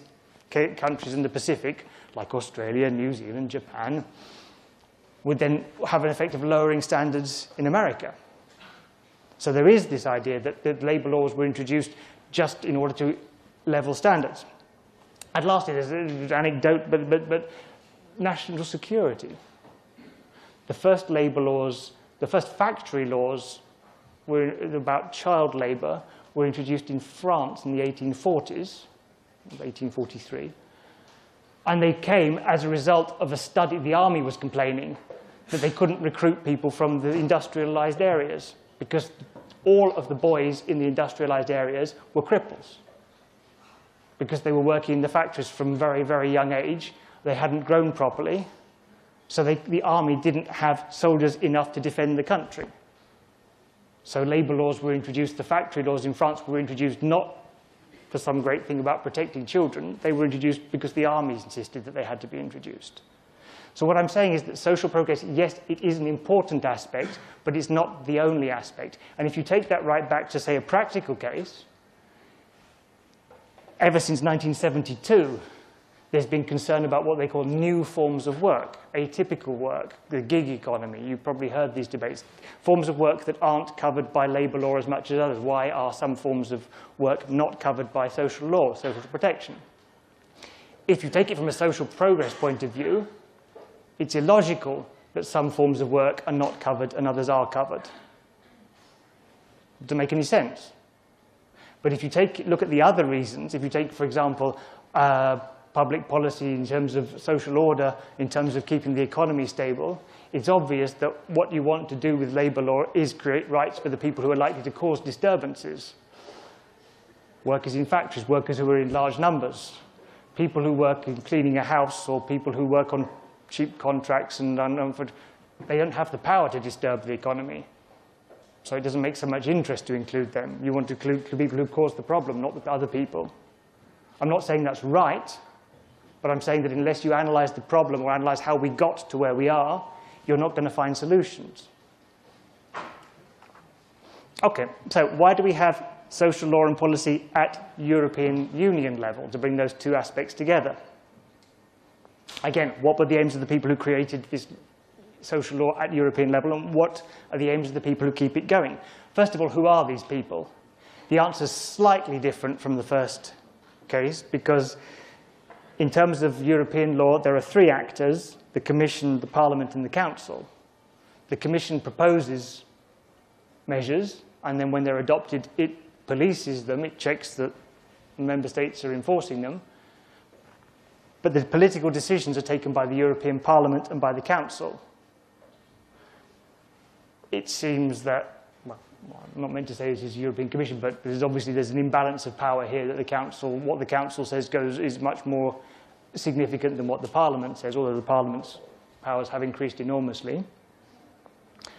Speaker 2: countries in the Pacific, like Australia, New Zealand, Japan, would then have an effect of lowering standards in America. So there is this idea that labour laws were introduced just in order to level standards. And lastly, there's an anecdote, but national security. The first labour laws, the first factory laws were about child labour, were introduced in France in the 1840s. 1843. And they came as a result of a study. The army was complaining that they couldn't recruit people from the industrialized areas because all of the boys in the industrialized areas were cripples because they were working in the factories from very, very young age. They hadn't grown properly. So the army didn't have soldiers enough to defend the country. So labor laws were introduced. The factory laws in France were introduced not for some great thing about protecting children. They were introduced because the armies insisted that they had to be introduced. So what I'm saying is that social progress, yes, it is an important aspect, but it's not the only aspect. And if you take that right back to, say, a practical case, ever since 1972, there's been concern about what they call new forms of work, atypical work, the gig economy. You've probably heard these debates. Forms of work that aren't covered by labor law as much as others. Why are some forms of work not covered by social law, social protection? If you take it from a social progress point of view, it's illogical that some forms of work are not covered and others are covered. Doesn't make any sense. But if you look at the other reasons, if you take, for example, public policy in terms of social order, in terms of keeping the economy stable, it's obvious that what you want to do with labor law is create rights for the people who are likely to cause disturbances. Workers in factories, workers who are in large numbers, people who work in cleaning a house, or people who work on cheap contracts, and they don't have the power to disturb the economy. So it doesn't make so much interest to include them. You want to include the people who cause the problem, not the other people. I'm not saying that's right, but I'm saying that unless you analyze the problem or analyze how we got to where we are, you're not going to find solutions. Okay, so why do we have social law and policy at European Union level to bring those two aspects together? Again, what were the aims of the people who created this social law at European level, and what are the aims of the people who keep it going? First of all, who are these people? The answer is slightly different from the first case, because in terms of European law, there are three actors: the Commission, the Parliament, and the Council. The Commission proposes measures, and then when they're adopted, it polices them. It checks that member states are enforcing them. But the political decisions are taken by the European Parliament and by the Council. It seems that, well, I'm not meant to say this is the European Commission, but there's an imbalance of power here, that the Council, what the Council says is much more significant than what the Parliament says, although the Parliament's powers have increased enormously.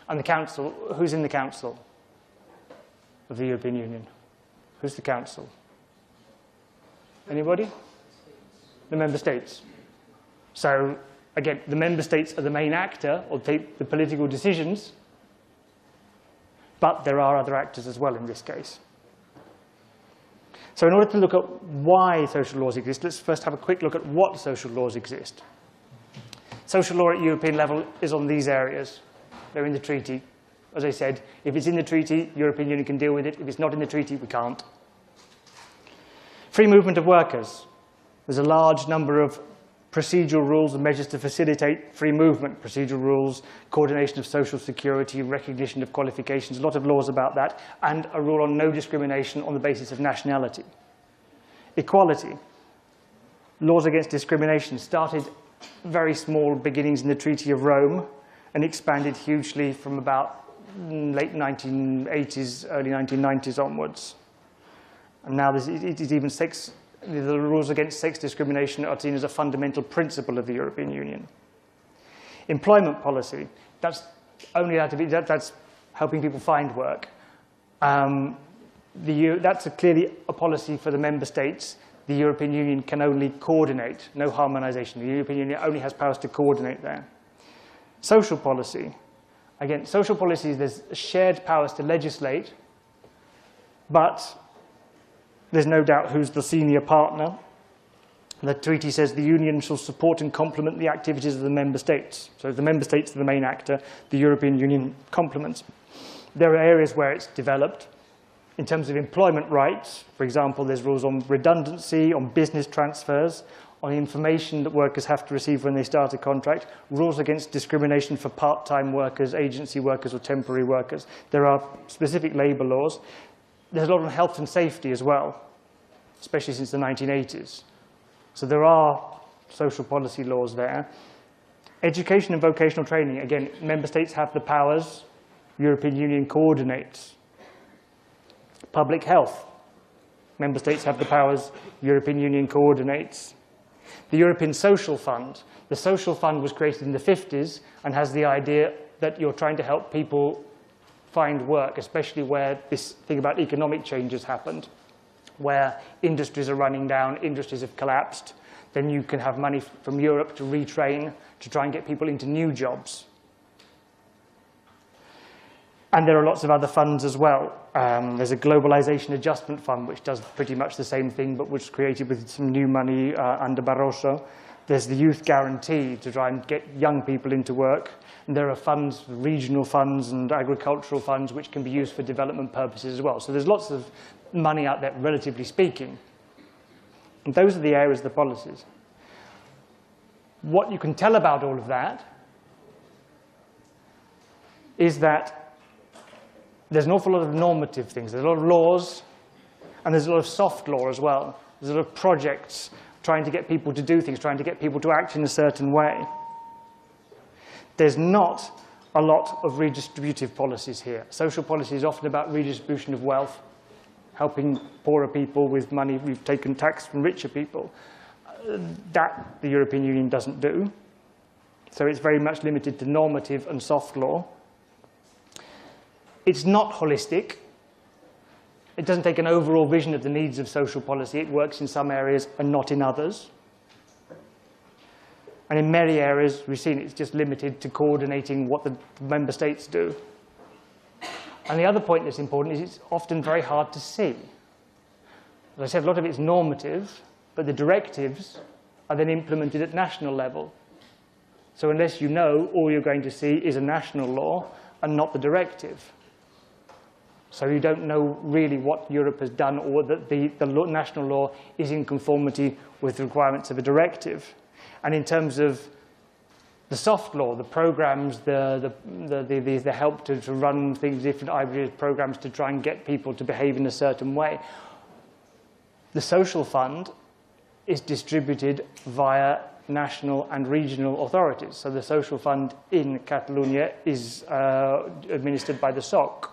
Speaker 2: And the Council, who's in the Council of the European Union? Who's the Council? Anybody? The member states. So, again, the member states are the main actor, or take the political decisions, but there are other actors as well in this case. So in order to look at why social laws exist, let's first have a quick look at what social laws exist. Social law at European level is on these areas. They're in the treaty. As I said, if it's in the treaty, European Union can deal with it. If it's not in the treaty, we can't. Free movement of workers. There's a large number of procedural rules and measures to facilitate free movement. Procedural rules, coordination of social security, recognition of qualifications, a lot of laws about that, and a rule on no discrimination on the basis of nationality. Equality. Laws against discrimination started very small beginnings in the Treaty of Rome and expanded hugely from about late 1980s, early 1990s onwards. And now it is even the rules against sex discrimination are seen as a fundamental principle of the European Union. Employment policy, that's only allowed to be, that's helping people find work. That's clearly a policy for the member states. The European Union can only coordinate, no harmonization. The European Union only has powers to coordinate there. Social policy. Again, social policies, there's shared powers to legislate, but there's no doubt who's the senior partner. The treaty says the Union shall support and complement the activities of the member states. So the member states are the main actor, the European Union complements. There are areas where it's developed. In terms of employment rights, for example, there's rules on redundancy, on business transfers, on information that workers have to receive when they start a contract, rules against discrimination for part-time workers, agency workers, or temporary workers. There are specific labor laws. There's a lot on health and safety as well. especially since the 1980s. So there are social policy laws there. Education and vocational training, again, member states have the powers, European Union coordinates. Public health, member states have the powers, European Union coordinates. The European Social Fund, the Social Fund was created in the 50s and has the idea that you're trying to help people find work, especially where this thing about economic change has happened, where industries are running down, industries have collapsed. Then you can have money from Europe to retrain, to try and get people into new jobs. And there are lots of other funds as well. There's a Globalization Adjustment Fund, which does pretty much the same thing, but was created with some new money under Barroso. There's the Youth Guarantee to try and get young people into work. And there are funds, regional funds and agricultural funds, which can be used for development purposes as well. So there's lots of money out there, relatively speaking. And those are the areas of the policies. What you can tell about all of that is that there's an awful lot of normative things. There's a lot of laws, and there's a lot of soft law as well. There's a lot of projects trying to get people to do things, trying to get people to act in a certain way. There's not a lot of redistributive policies here. Social policy is often about redistribution of wealth, helping poorer people with money. We've taken tax from richer people. That the European Union doesn't do. So it's very much limited to normative and soft law. It's not holistic. It doesn't take an overall vision of the needs of social policy. It works in some areas and not in others. And in many areas, we've seen it's just limited to coordinating what the member states do. And the other point that's important is it's often very hard to see. As I said, a lot of it's normative, but the directives are then implemented at national level. So unless you know, all you're going to see is a national law and not the directive. So you don't know really what Europe has done, or that the national law is in conformity with the requirements of a directive. And in terms of the soft law, the programs, the help to run things, different ideas, programs to try and get people to behave in a certain way, the social fund is distributed via national and regional authorities. So the social fund in Catalonia is administered by the SOC,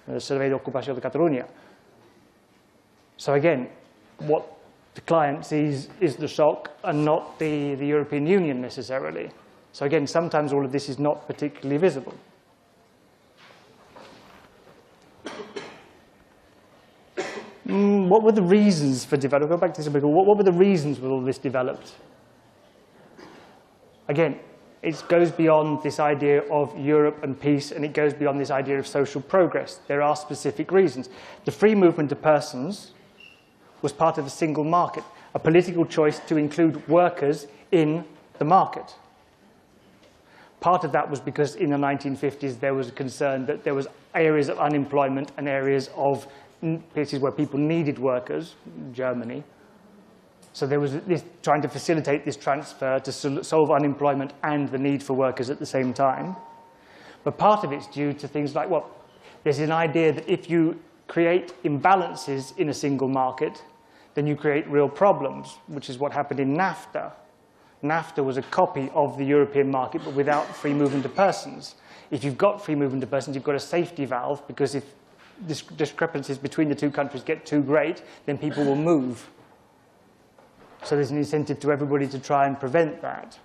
Speaker 2: the Servei d'Ocupació de Catalunya. So again, what the client sees is the SOC and not the European Union necessarily. So again, sometimes all of this is not particularly visible. What were the reasons for development? Go back to this a bit. What were the reasons for all this developed? Again, it goes beyond this idea of Europe and peace, and it goes beyond this idea of social progress. There are specific reasons. The free movement of persons was part of the single market, a political choice to include workers in the market. Part of that was because in the 1950s there was a concern that there was areas of unemployment and areas of places where people needed workers, Germany. So there was this trying to facilitate this transfer to solve unemployment and the need for workers at the same time. But part of it's due to things like, well, there's an idea that if you create imbalances in a single market, then you create real problems, which is what happened in NAFTA. NAFTA was a copy of the European market, but without free movement of persons. If you've got free movement of persons, you've got a safety valve, because if discrepancies between the two countries get too great, then people will move. So there's an incentive to everybody to try and prevent that.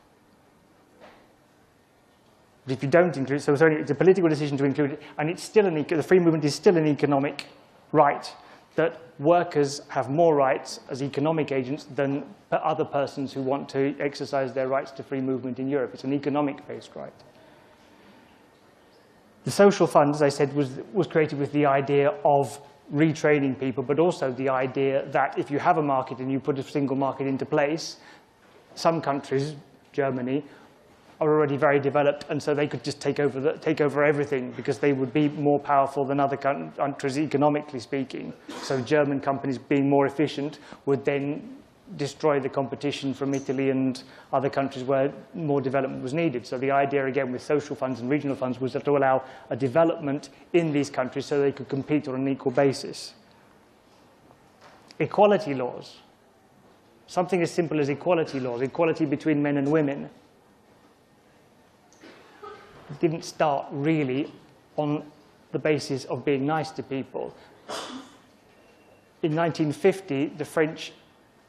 Speaker 2: But if you don't include it, so it's a political decision to include it, and it's still the free movement is still an economic right, that workers have more rights as economic agents than other persons who want to exercise their rights to free movement in Europe. It's an economic-based right. The social fund, as I said, was created with the idea of retraining people, but also the idea that if you have a market and you put a single market into place, some countries, Germany, are already very developed, and so they could just take over everything because they would be more powerful than other countries economically speaking. So German companies being more efficient would then destroy the competition from Italy and other countries where more development was needed. So the idea, again, with social funds and regional funds was to allow a development in these countries so they could compete on an equal basis. Equality laws. Something as simple as equality laws, equality between men and women, didn't start really on the basis of being nice to people. In 1950, the French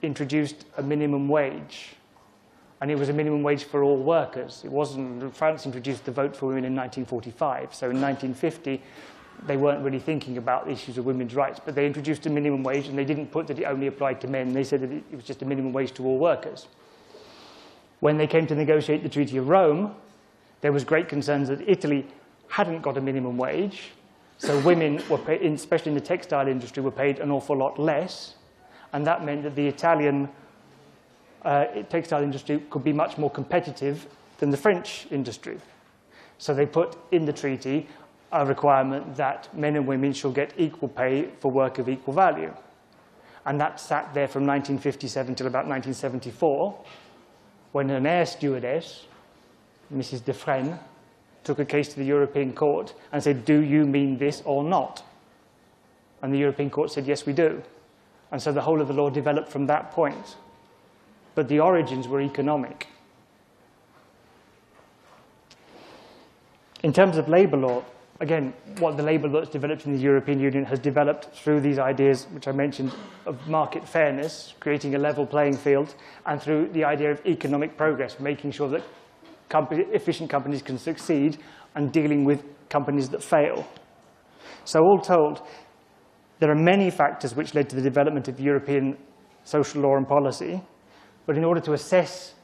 Speaker 2: introduced a minimum wage, and it was a minimum wage for all workers. It wasn't, France introduced the vote for women in 1945, so in 1950, they weren't really thinking about the issues of women's rights, but they introduced a minimum wage, and they didn't put that it only applied to men. They said that it was just a minimum wage to all workers. When they came to negotiate the Treaty of Rome, there was great concerns that Italy hadn't got a minimum wage, so women, were paid, especially in the textile industry, were paid an awful lot less, and that meant that the Italian textile industry could be much more competitive than the French industry. So they put in the treaty a requirement that men and women shall get equal pay for work of equal value. And that sat there from 1957 till about 1974, when an air stewardess, Mrs. Defresne, took a case to the European Court and said, do you mean this or not? And the European Court said, yes, we do. And so the whole of the law developed from that point. But the origins were economic. In terms of labour law, again, what the labour law that's developed in the European Union has developed through these ideas, which I mentioned, of market fairness, creating a level playing field, and through the idea of economic progress, making sure that efficient companies can succeed and dealing with companies that fail. So all told, there are many factors which led to the development of European social law and policy, but in order to assess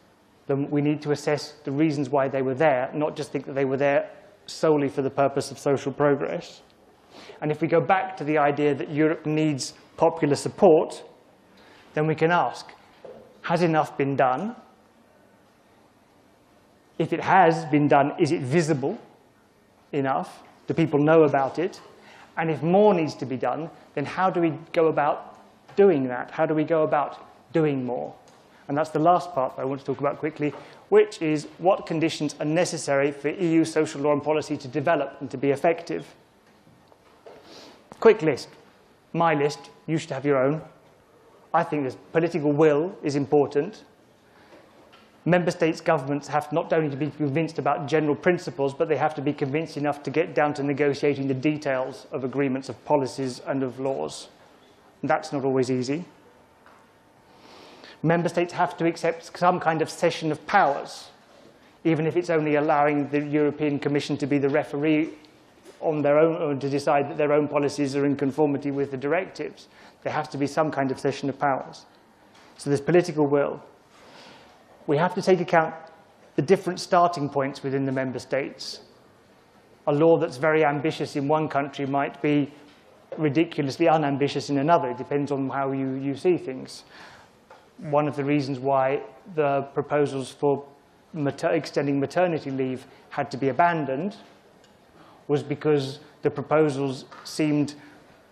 Speaker 2: them, we need to assess the reasons why they were there, not just think that they were there solely for the purpose of social progress. And if we go back to the idea that Europe needs popular support, then we can ask, has enough been done? If it has been done, is it visible enough? Do people know about it? And if more needs to be done, then how do we go about doing that? How do we go about doing more? And that's the last part that I want to talk about quickly, which is what conditions are necessary for EU social law and policy to develop and to be effective. Quick list. My list. You should have your own. I think this political will is important. Member States' governments have not only to be convinced about general principles, but they have to be convinced enough to get down to negotiating the details of agreements, of policies, and of laws. And that's not always easy. Member States have to accept some kind of cession of powers, even if it's only allowing the European Commission to be the referee on their own, or to decide that their own policies are in conformity with the directives. There has to be some kind of cession of powers. So there's political will. We have to take account the different starting points within the member states. A law that's very ambitious in one country might be ridiculously unambitious in another. It depends on how you see things. One of the reasons why the proposals for extending maternity leave had to be abandoned was because the proposals seemed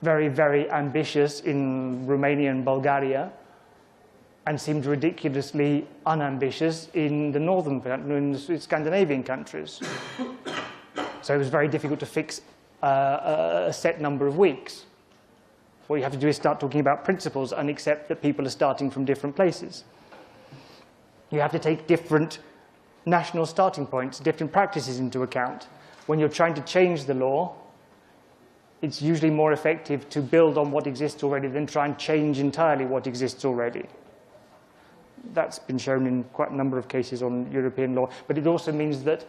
Speaker 2: very, very ambitious in Romania and Bulgaria, and seemed ridiculously unambitious in the northern, in the Scandinavian countries. So it was very difficult to fix a set number of weeks. What you have to do is start talking about principles and accept that people are starting from different places. You have to take different national starting points, different practices into account. When you're trying to change the law, it's usually more effective to build on what exists already than try and change entirely what exists already. That's been shown in quite a number of cases on European law. But it also means that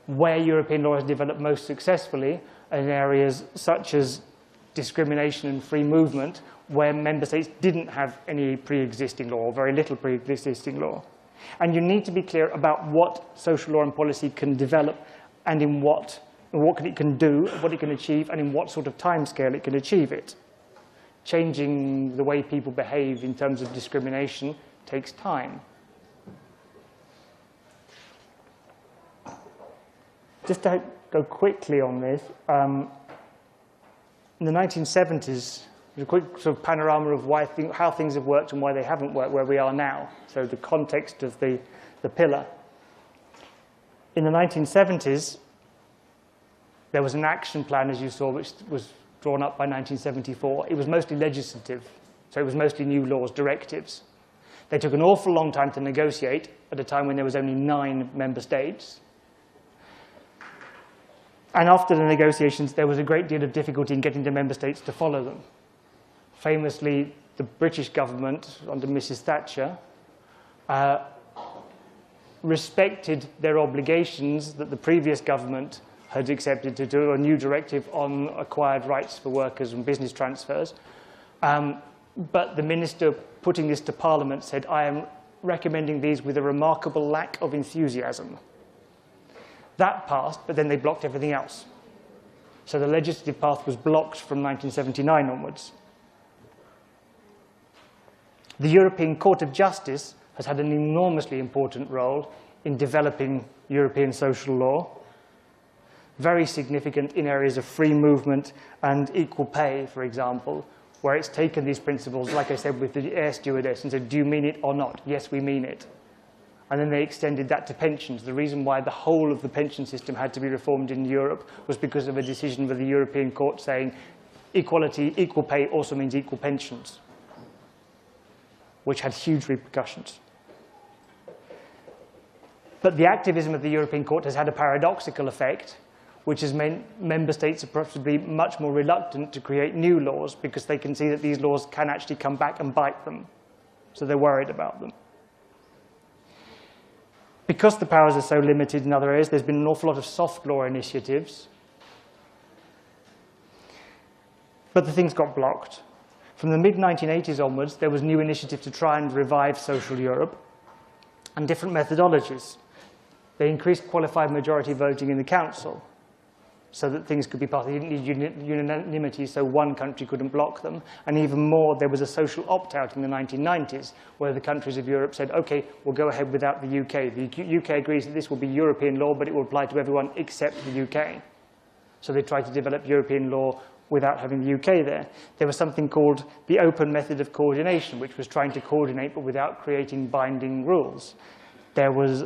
Speaker 2: where European law has developed most successfully in areas such as discrimination and free movement, where member states didn't have any pre-existing law, or very little pre-existing law. And you need to be clear about what social law and policy can develop and in what it can do, what it can achieve, and in what sort of timescale it can achieve it. Changing the way people behave in terms of discrimination takes time. Just to go quickly on this, in the 1970s, a quick sort of panorama of how things have worked and why they haven't worked where we are now. So the context of the pillar. In the 1970s, there was an action plan, as you saw, which was drawn up by 1974. It was mostly legislative. So it was mostly new laws, directives. They took an awful long time to negotiate at a time when there was only 9 member states. And after the negotiations, there was a great deal of difficulty in getting the member states to follow them. Famously, the British government, under Mrs. Thatcher, respected their obligations that the previous government had accepted to do a new directive on acquired rights for workers and business transfers. But the minister putting this to Parliament said, I am recommending these with a remarkable lack of enthusiasm. That passed, but then they blocked everything else. So the legislative path was blocked from 1979 onwards. The European Court of Justice has had an enormously important role in developing European social law, very significant in areas of free movement and equal pay, for example, where it's taken these principles, like I said, with the air stewardess, and said, do you mean it or not? Yes, we mean it. And then they extended that to pensions. The reason why the whole of the pension system had to be reformed in Europe was because of a decision with the European Court saying equality, equal pay also means equal pensions, which had huge repercussions. But the activism of the European Court has had a paradoxical effect, which has meant member states are possibly much more reluctant to create new laws because they can see that these laws can actually come back and bite them. So they're worried about them. Because the powers are so limited in other areas, there's been an awful lot of soft law initiatives. But the things got blocked. From the mid-1980s onwards, there was new initiative to try and revive social Europe and different methodologies. They increased qualified majority voting in the council so that things could be passed. They didn't need unanimity, so one country couldn't block them. And even more, there was a social opt-out in the 1990s, where the countries of Europe said, OK, we'll go ahead without the UK. The UK agrees that this will be European law, but it will apply to everyone except the UK. So they tried to develop European law without having the UK there. There was something called the open method of coordination, which was trying to coordinate, but without creating binding rules. There was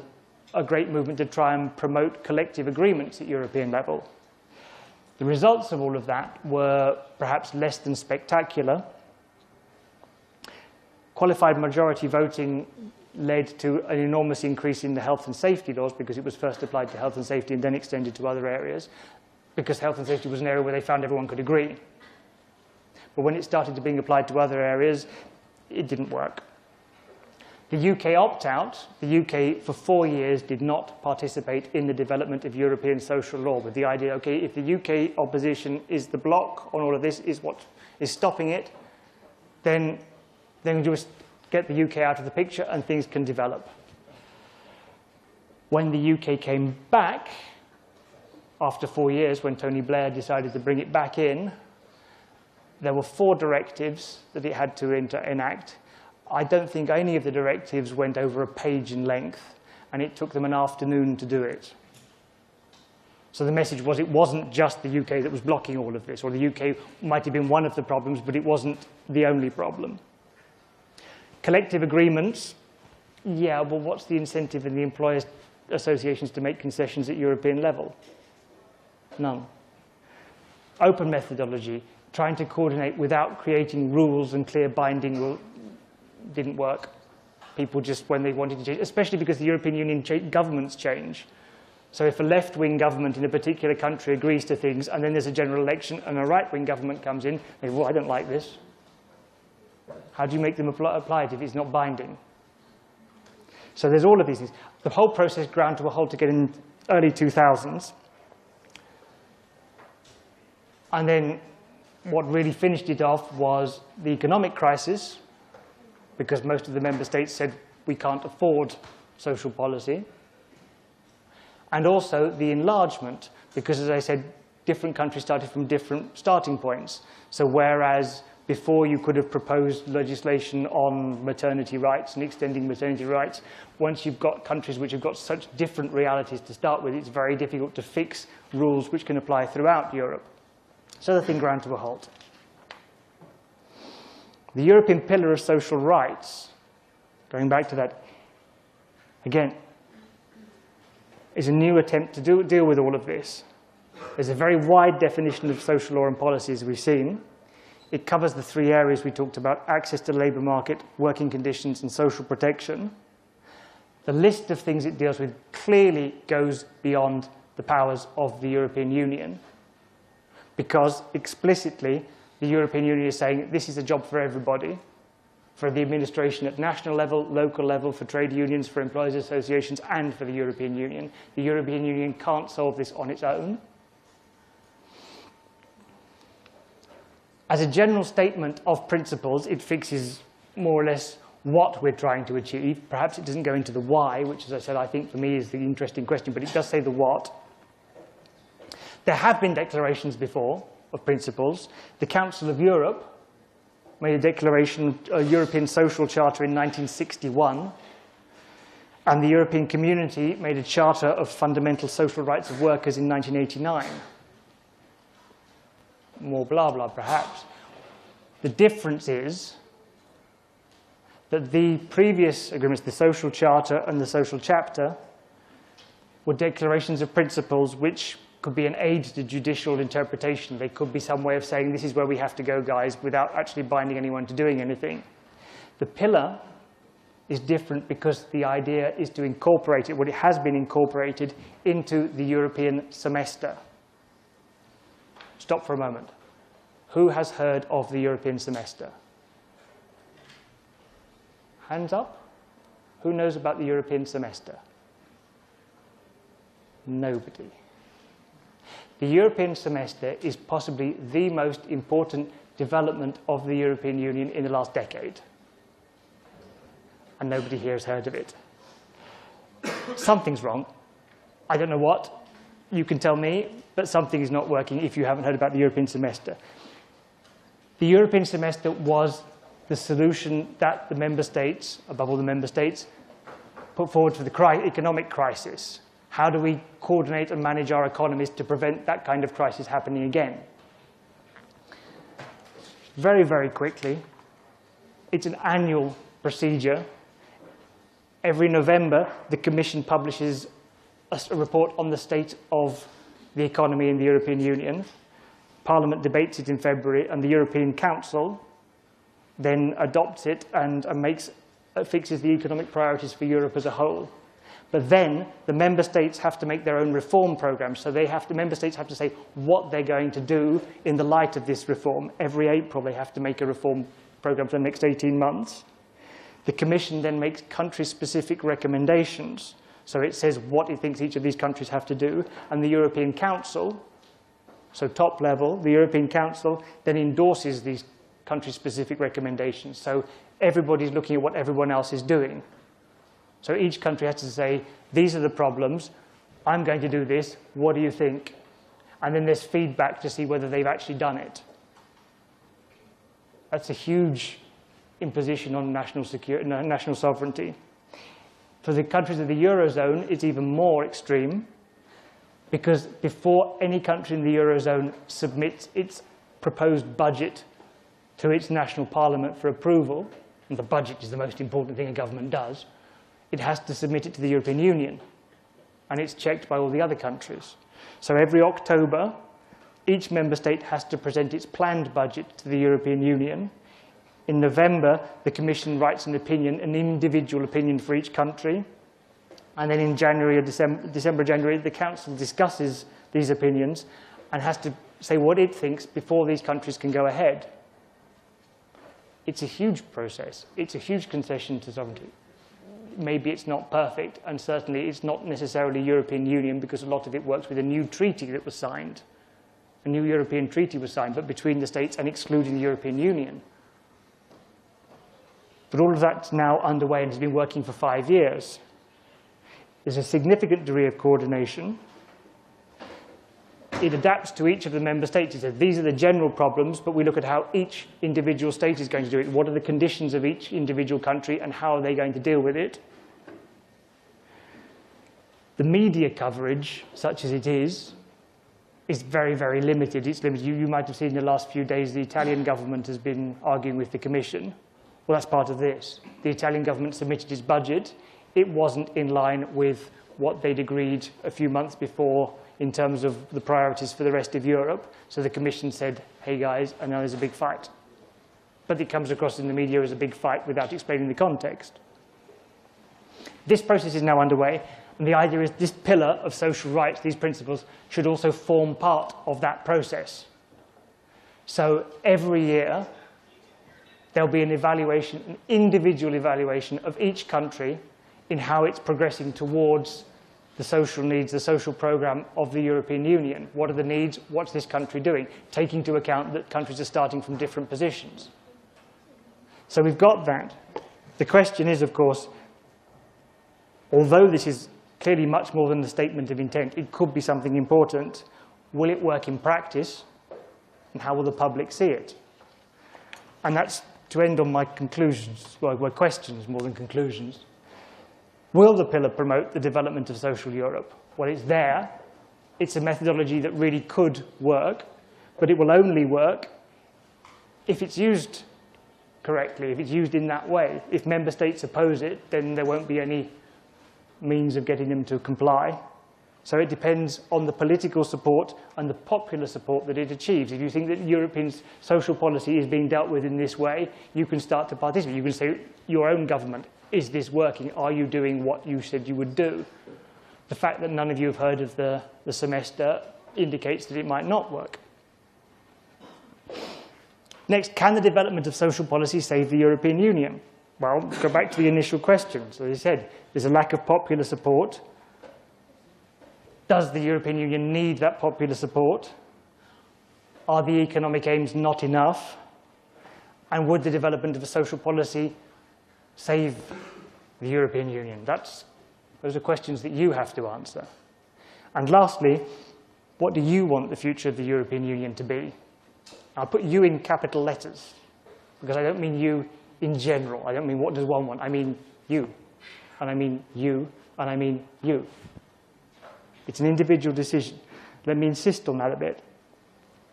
Speaker 2: a great movement to try and promote collective agreements at European level. The results of all of that were perhaps less than spectacular. Qualified majority voting led to an enormous increase in the health and safety laws because it was first applied to health and safety and then extended to other areas, because health and safety was an area where they found everyone could agree. But when it started to being applied to other areas, it didn't work. The UK opt-out, the UK for 4 years did not participate in the development of European social law with the idea, okay, if the UK opposition is the block on all of this, is what is stopping it, then just get the UK out of the picture and things can develop. When the UK came back, after 4 years, when Tony Blair decided to bring it back in, there were 4 directives that it had to enact. I don't think any of the directives went over a page in length, and it took them an afternoon to do it. So the message was it wasn't just the UK that was blocking all of this, or the UK might have been one of the problems, but it wasn't the only problem. Collective agreements, yeah, well, what's the incentive in the employers' associations to make concessions at European level? None. Open methodology, trying to coordinate without creating rules and clear binding rules, didn't work. People just, when they wanted to change, especially because the European Union governments change. So if a left-wing government in a particular country agrees to things, and then there's a general election, and a right-wing government comes in, they say, well, I don't like this. How do you make them apply it if it's not binding? So there's all of these things. The whole process ground to a halt again in early 2000s. And then what really finished it off was the economic crisis, because most of the member states said we can't afford social policy. And also the enlargement, because as I said, different countries started from different starting points. So whereas before you could have proposed legislation on maternity rights and extending maternity rights, once you've got countries which have got such different realities to start with, it's very difficult to fix rules which can apply throughout Europe. So the thing ground to a halt. The European Pillar of Social Rights, going back to that, again, is a new attempt to deal with all of this. There's a very wide definition of social law and policy, as we've seen. It covers the three areas we talked about: access to the labour market, working conditions, and social protection. The list of things it deals with clearly goes beyond the powers of the European Union, because explicitly the European Union is saying this is a job for everybody, for the administration at national level, local level, for trade unions, for employers' associations, and for the European Union. The European Union can't solve this on its own. As a general statement of principles, it fixes more or less what we're trying to achieve. Perhaps it doesn't go into the why, which, as I said, I think for me is the interesting question, but it does say the what. There have been declarations before of principles. The Council of Europe made a declaration, a European Social Charter in 1961, and the European Community made a Charter of Fundamental Social Rights of Workers in 1989. More blah blah, perhaps. The difference is that the previous agreements, the Social Charter and the Social Chapter, were declarations of principles which could be an aid to judicial interpretation. They could be some way of saying this is where we have to go, guys, without actually binding anyone to doing anything. The pillar is different because the idea is to incorporate it, what it has been incorporated, into the European semester. Stop for a moment. Who has heard of the European semester? Hands up. Who knows about the European semester? Nobody. The European semester is possibly the most important development of the European Union in the last decade. And nobody here has heard of it. Something's wrong. I don't know what. You can tell me, but something is not working if you haven't heard about the European semester. The European semester was the solution that the member states, above all the member states, put forward for the economic crisis. How do we coordinate and manage our economies to prevent that kind of crisis happening again? Very, very quickly, it's an annual procedure. Every November, the Commission publishes a report on the state of the economy in the European Union. Parliament debates it in February, and the European Council then adopts it and fixes the economic priorities for Europe as a whole. But then the member states have to make their own reform programs. So member states have to say what they're going to do in the light of this reform. Every April, they have to make a reform program for the next 18 months. The Commission then makes country-specific recommendations. So it says what it thinks each of these countries have to do. And the European Council, so top level, the European Council then endorses these country-specific recommendations. So everybody's looking at what everyone else is doing. So each country has to say, these are the problems, I'm going to do this, what do you think? And then there's feedback to see whether they've actually done it. That's a huge imposition on national sovereignty. For the countries of the Eurozone, it's even more extreme, because before any country in the Eurozone submits its proposed budget to its national parliament for approval, and the budget is the most important thing a government does, it has to submit it to the European Union, and it's checked by all the other countries. So every October, each member state has to present its planned budget to the European Union. In November, the Commission writes an opinion, an individual opinion for each country. And then in January or December, January, the Council discusses these opinions and has to say what it thinks before these countries can go ahead. It's a huge process. It's a huge concession to sovereignty. Maybe it's not perfect, and certainly it's not necessarily European Union, because a lot of it works with a new treaty that was signed. A new European treaty was signed, but between the states and excluding the European Union. But all of that's now underway and has been working for 5 years. There's a significant degree of coordination. It adapts to each of the member states. It says these are the general problems, but we look at how each individual state is going to do it. What are the conditions of each individual country, and how are they going to deal with it? The media coverage, such as it is very, very limited. It's limited. You might have seen in the last few days the Italian government has been arguing with the Commission. Well, that's part of this. The Italian government submitted its budget. It wasn't in line with what they'd agreed a few months before in terms of the priorities for the rest of Europe. So the Commission said, hey guys, and now there's a big fight. but it comes across in the media as a big fight without explaining the context. This process is now underway, and the idea is this pillar of social rights, these principles, should also form part of that process. So every year, there'll be an evaluation, an individual evaluation of each country in how it's progressing towards the social needs, the social program of the European Union. What are the needs? What's this country doing? Taking into account that countries are starting from different positions. So we've got that. The question is, of course, although this is clearly much more than the statement of intent, it could be something important. Will it work in practice? And how will the public see it? And that's to end on my conclusions, well, my questions more than conclusions. Will the pillar promote the development of social Europe? Well, it's there. It's a methodology that really could work, but it will only work if it's used correctly, if it's used in that way. If member states oppose it, then there won't be any means of getting them to comply. So it depends on the political support and the popular support that it achieves. If you think that European social policy is being dealt with in this way, you can start to participate. You can say, your own government, is this working? Are you doing what you said you would do? The fact that none of you have heard of the semester indicates that it might not work. Next, can the development of social policy save the European Union? Well, go back to the initial question. So as I said, there's a lack of popular support. Does the European Union need that popular support? Are the economic aims not enough? And would the development of a social policy save the European Union? Those are questions that you have to answer. And lastly, what do you want the future of the European Union to be? I'll put you in capital letters, because I don't mean you in general. I don't mean what does one want. I mean you, and I mean you, and I mean you. It's an individual decision. Let me insist on that a bit.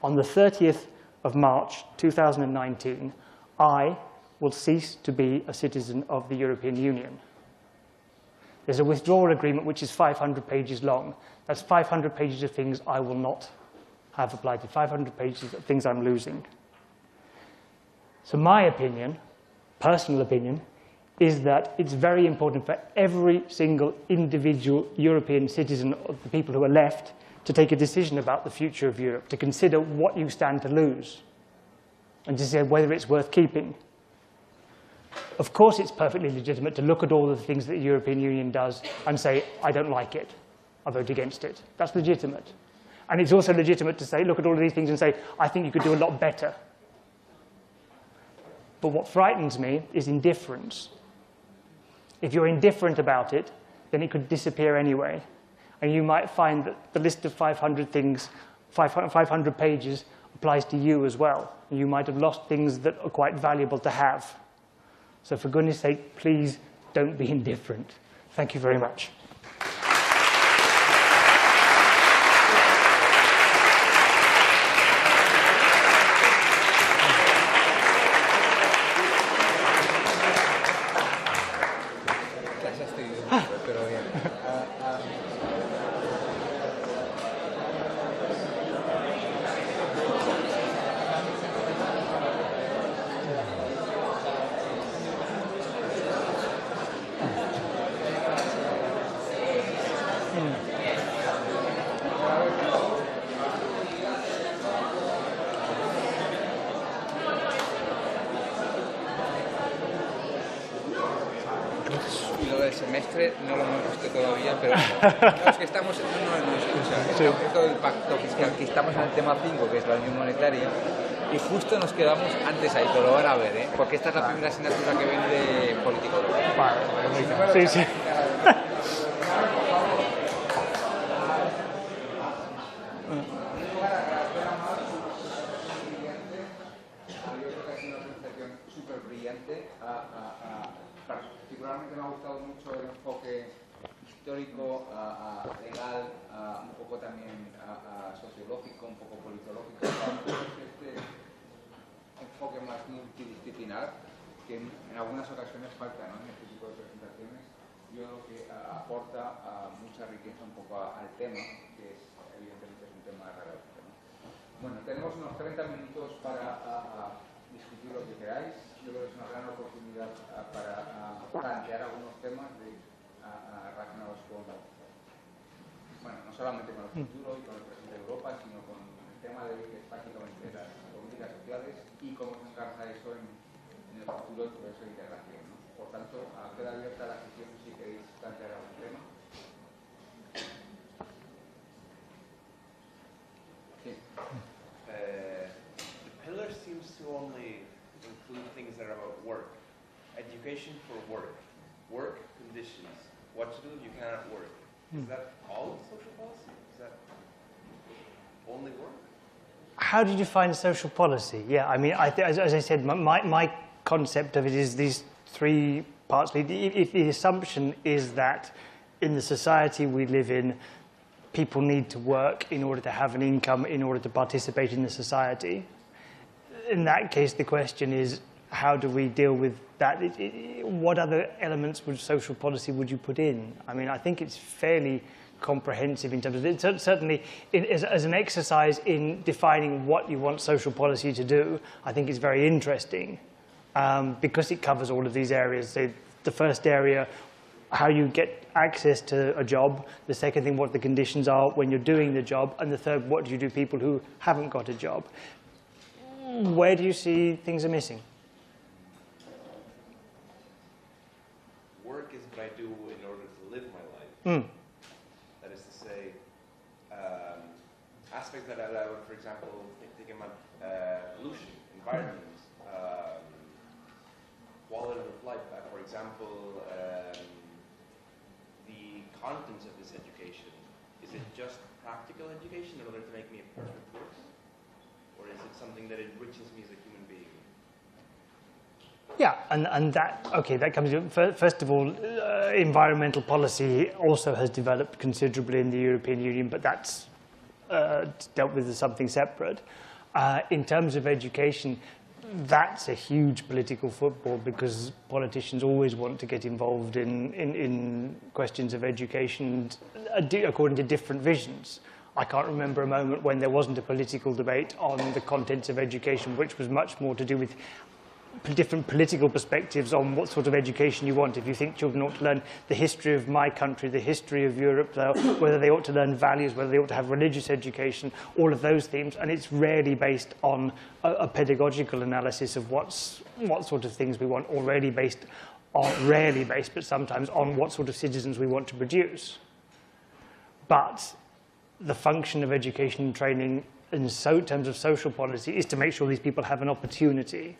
Speaker 2: On the 30th of March 2019, I will cease to be a citizen of the European Union. There's a withdrawal agreement which is 500 pages long. That's 500 pages of things I will not have applied to, 500 pages of things I'm losing. So my opinion, personal opinion, is that it's very important for every single individual European citizen of the people who are left to take a decision about the future of Europe, to consider what you stand to lose, and to say whether it's worth keeping. Of course, it's perfectly legitimate to look at all of the things that the European Union does and say, I don't like it, I vote against it. That's legitimate. And it's also legitimate to say, look at all of these things and say, I think you could do a lot better. But what frightens me is indifference. If you're indifferent about it, then it could disappear anyway. And you might find that the list of 500 things, 500 pages, applies to you as well. And you might have lost things that are quite valuable to have. So for goodness sake, please don't be indifferent. Thank you very much.
Speaker 1: Semestre no lo hemos visto todavía, pero no, es que estamos esto del pacto fiscal, que estamos en el tema 5, que es la unión monetaria, y justo nos quedamos antes ahí, pero lo van a ver, ¿eh? Porque esta es la primera asignatura que viene de política europea.
Speaker 2: Vale, sí.
Speaker 1: Particularmente me ha gustado mucho el enfoque histórico, legal, un poco también sociológico, un poco politológico, este enfoque más multidisciplinar que en algunas ocasiones falta, ¿no? En este tipo de presentaciones. Yo creo que aporta mucha riqueza un poco al tema, que evidentemente es un tema relevante, ¿no? Bueno, tenemos unos 30 minutos para discutir lo que queráis. Yo creo que es una gran oportunidad para plantear algunos temas relacionados con, bueno, no solamente con el futuro y con el presente de Europa, sino con el tema de hoy, que es básicamente las políticas sociales y cómo se encarna eso en el futuro del proceso de integración, ¿no? Por tanto, queda abierta la sesión si queréis plantear algún tema. Sí.
Speaker 3: The pillar seems to only include things that are about work. Education for work. Work conditions. What to do if you cannot work. Is that all of social policy? Is that only work?
Speaker 2: How did you find social policy? Yeah, I mean, as I said, my concept of it is these three parts. If the assumption is that in the society we live in, people need to work in order to have an income, in order to participate in the society. In that case, the question is, how do we deal with that? What other elements of social policy would you put in? I mean, I think it's fairly comprehensive in terms of it. Certainly, as an exercise in defining what you want social policy to do, I think it's very interesting because it covers all of these areas. The first area, how you get access to a job. The second thing, what the conditions are when you're doing the job. And the third, what do you do people who haven't got a job? Where do you see things are missing?
Speaker 3: Work is what I do in order to live my life. That is to say, aspects that I would, for example, think about pollution, environment, quality of life. For example, the contents of this education. Is it just practical education in order to make me a perfect person? Or is it something that enriches me as a human being?
Speaker 2: Yeah, and that, okay, that comes in. First of all, environmental policy also has developed considerably in the European Union, but that's dealt with as something separate. In terms of education, that's a huge political football because politicians always want to get involved in questions of education according to different visions. I can't remember a moment when there wasn't a political debate on the contents of education, which was much more to do with different political perspectives on what sort of education you want. If you think children ought to learn the history of my country, the history of Europe, whether they ought to learn values, whether they ought to have religious education, all of those themes, and it's rarely based on a pedagogical analysis of what sort of things we want, or rarely based, but sometimes on what sort of citizens we want to produce. But the function of education and training in terms of social policy is to make sure these people have an opportunity.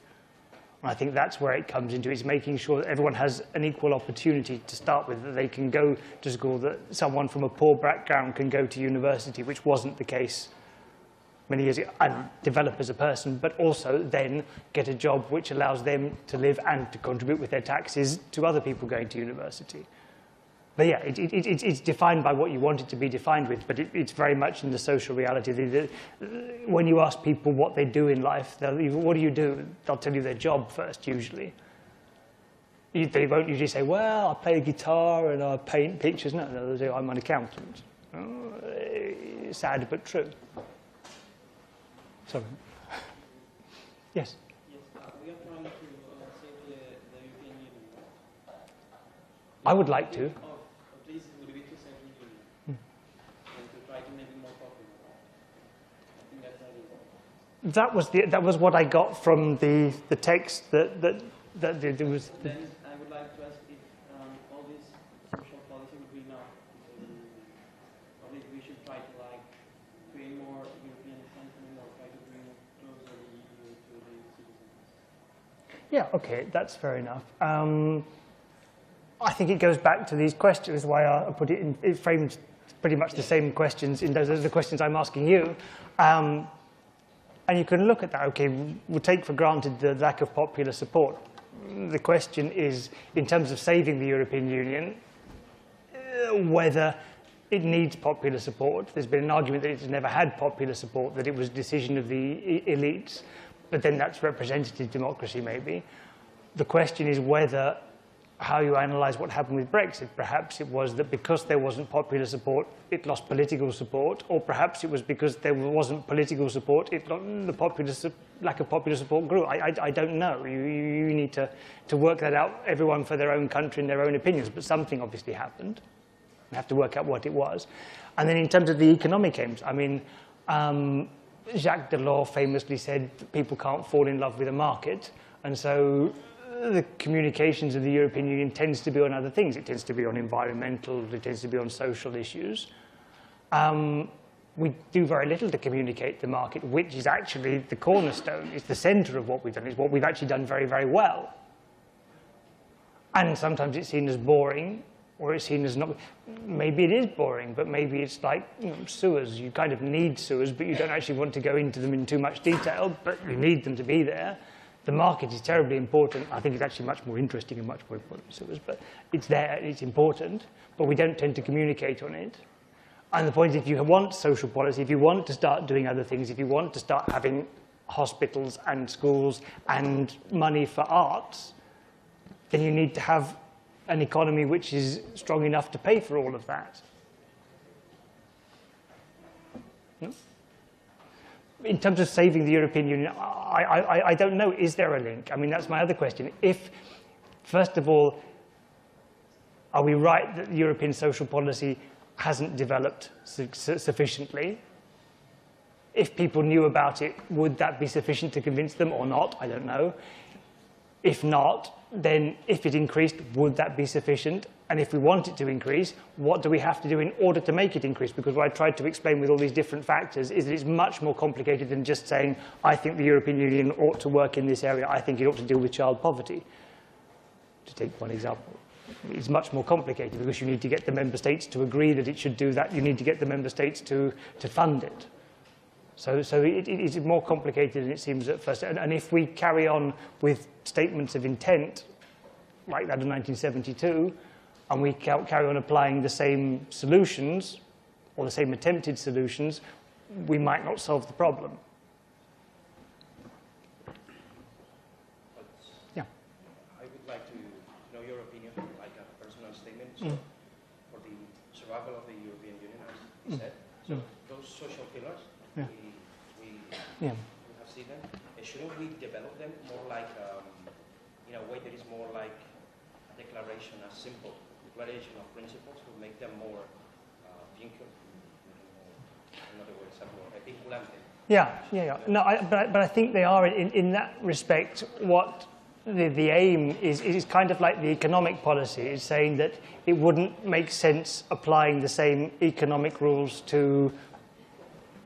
Speaker 2: I think that's where it comes into. It's making sure that everyone has an equal opportunity to start with, that they can go to school, that someone from a poor background can go to university, which wasn't the case many years ago, and develop as a person, but also then get a job which allows them to live and to contribute with their taxes to other people going to university. But yeah, it's defined by what you want it to be defined with, but it's very much in the social reality. When you ask people what they do in life, what do you do? They'll tell you their job first, usually. They won't usually say, well, I play the guitar and I paint pictures. No, they'll say, I'm an accountant. Sad but true. Sorry. Yes?
Speaker 4: Yes, we are trying to save the European Union.
Speaker 2: I would like to.
Speaker 4: This would be to save the Union and to try to make it more popular. I think that's the idea.
Speaker 2: That was what I got from the text that there was.
Speaker 4: Then I would like to ask if all this social policy would be enough. Or if we should try to create more European sentiment or try to bring closer the EU to the citizens.
Speaker 2: Yeah, okay, that's fair enough. I think it goes back to these questions, why I put it in, it frames pretty much the same questions, those are the questions I'm asking you. And you can look at that, okay, we'll take for granted the lack of popular support. The question is, in terms of saving the European Union, whether it needs popular support. There's been an argument that it's never had popular support, that it was a decision of the elites, but then that's representative democracy maybe. The question is whether how you analyse what happened with Brexit. Perhaps it was that because there wasn't popular support, it lost political support, or perhaps it was because there wasn't political support, the lack of popular support grew. I don't know. You need to work that out, everyone for their own country and their own opinions, but something obviously happened. You have to work out what it was. And then in terms of the economic aims, I mean, Jacques Delors famously said that people can't fall in love with a market, and so the communications of the European Union tends to be on other things. It tends to be on environmental, it tends to be on social issues. We do very little to communicate the market, which is actually the cornerstone. It's the centre of what we've done. It's what we've actually done very, very well. And sometimes it's seen as boring, or it's seen as not. Maybe it is boring, but maybe it's like sewers. You kind of need sewers, but you don't actually want to go into them in too much detail, but you need them to be there. The market is terribly important. I think it's actually much more interesting and much more important than sewers, but it's there, it's important, but we don't tend to communicate on it. And the point is, if you want social policy, if you want to start doing other things, if you want to start having hospitals and schools and money for arts, then you need to have an economy which is strong enough to pay for all of that. No? In terms of saving the European Union, I don't know, is there a link? I mean, that's my other question. If, first of all, are we right that the European social policy hasn't developed sufficiently? If people knew about it, would that be sufficient to convince them or not? I don't know. If not, then if it increased, would that be sufficient? And if we want it to increase, what do we have to do in order to make it increase? Because what I tried to explain with all these different factors is that it's much more complicated than just saying, I think the European Union ought to work in this area. I think it ought to deal with child poverty, to take one example. It's much more complicated because you need to get the member states to agree that it should do that. You need to get the member states to fund it. So it is more complicated than it seems at first. And if we carry on with statements of intent, like that of 1972, and we carry on applying the same solutions, or the same attempted solutions, we might not solve the problem. Yeah.
Speaker 5: I would like to know your opinion, like a personal statement. So for the survival of the European Union, as you said, so those social pillars, we have seen them. Shouldn't we develop them more like, in a way that is more like a declaration, a simple declaration of principles to make them more vinculable? In other words, more vinculante.
Speaker 2: Yeah. No, but I think they are, in that respect, what the aim is kind of like the economic policy, is saying that it wouldn't make sense applying the same economic rules to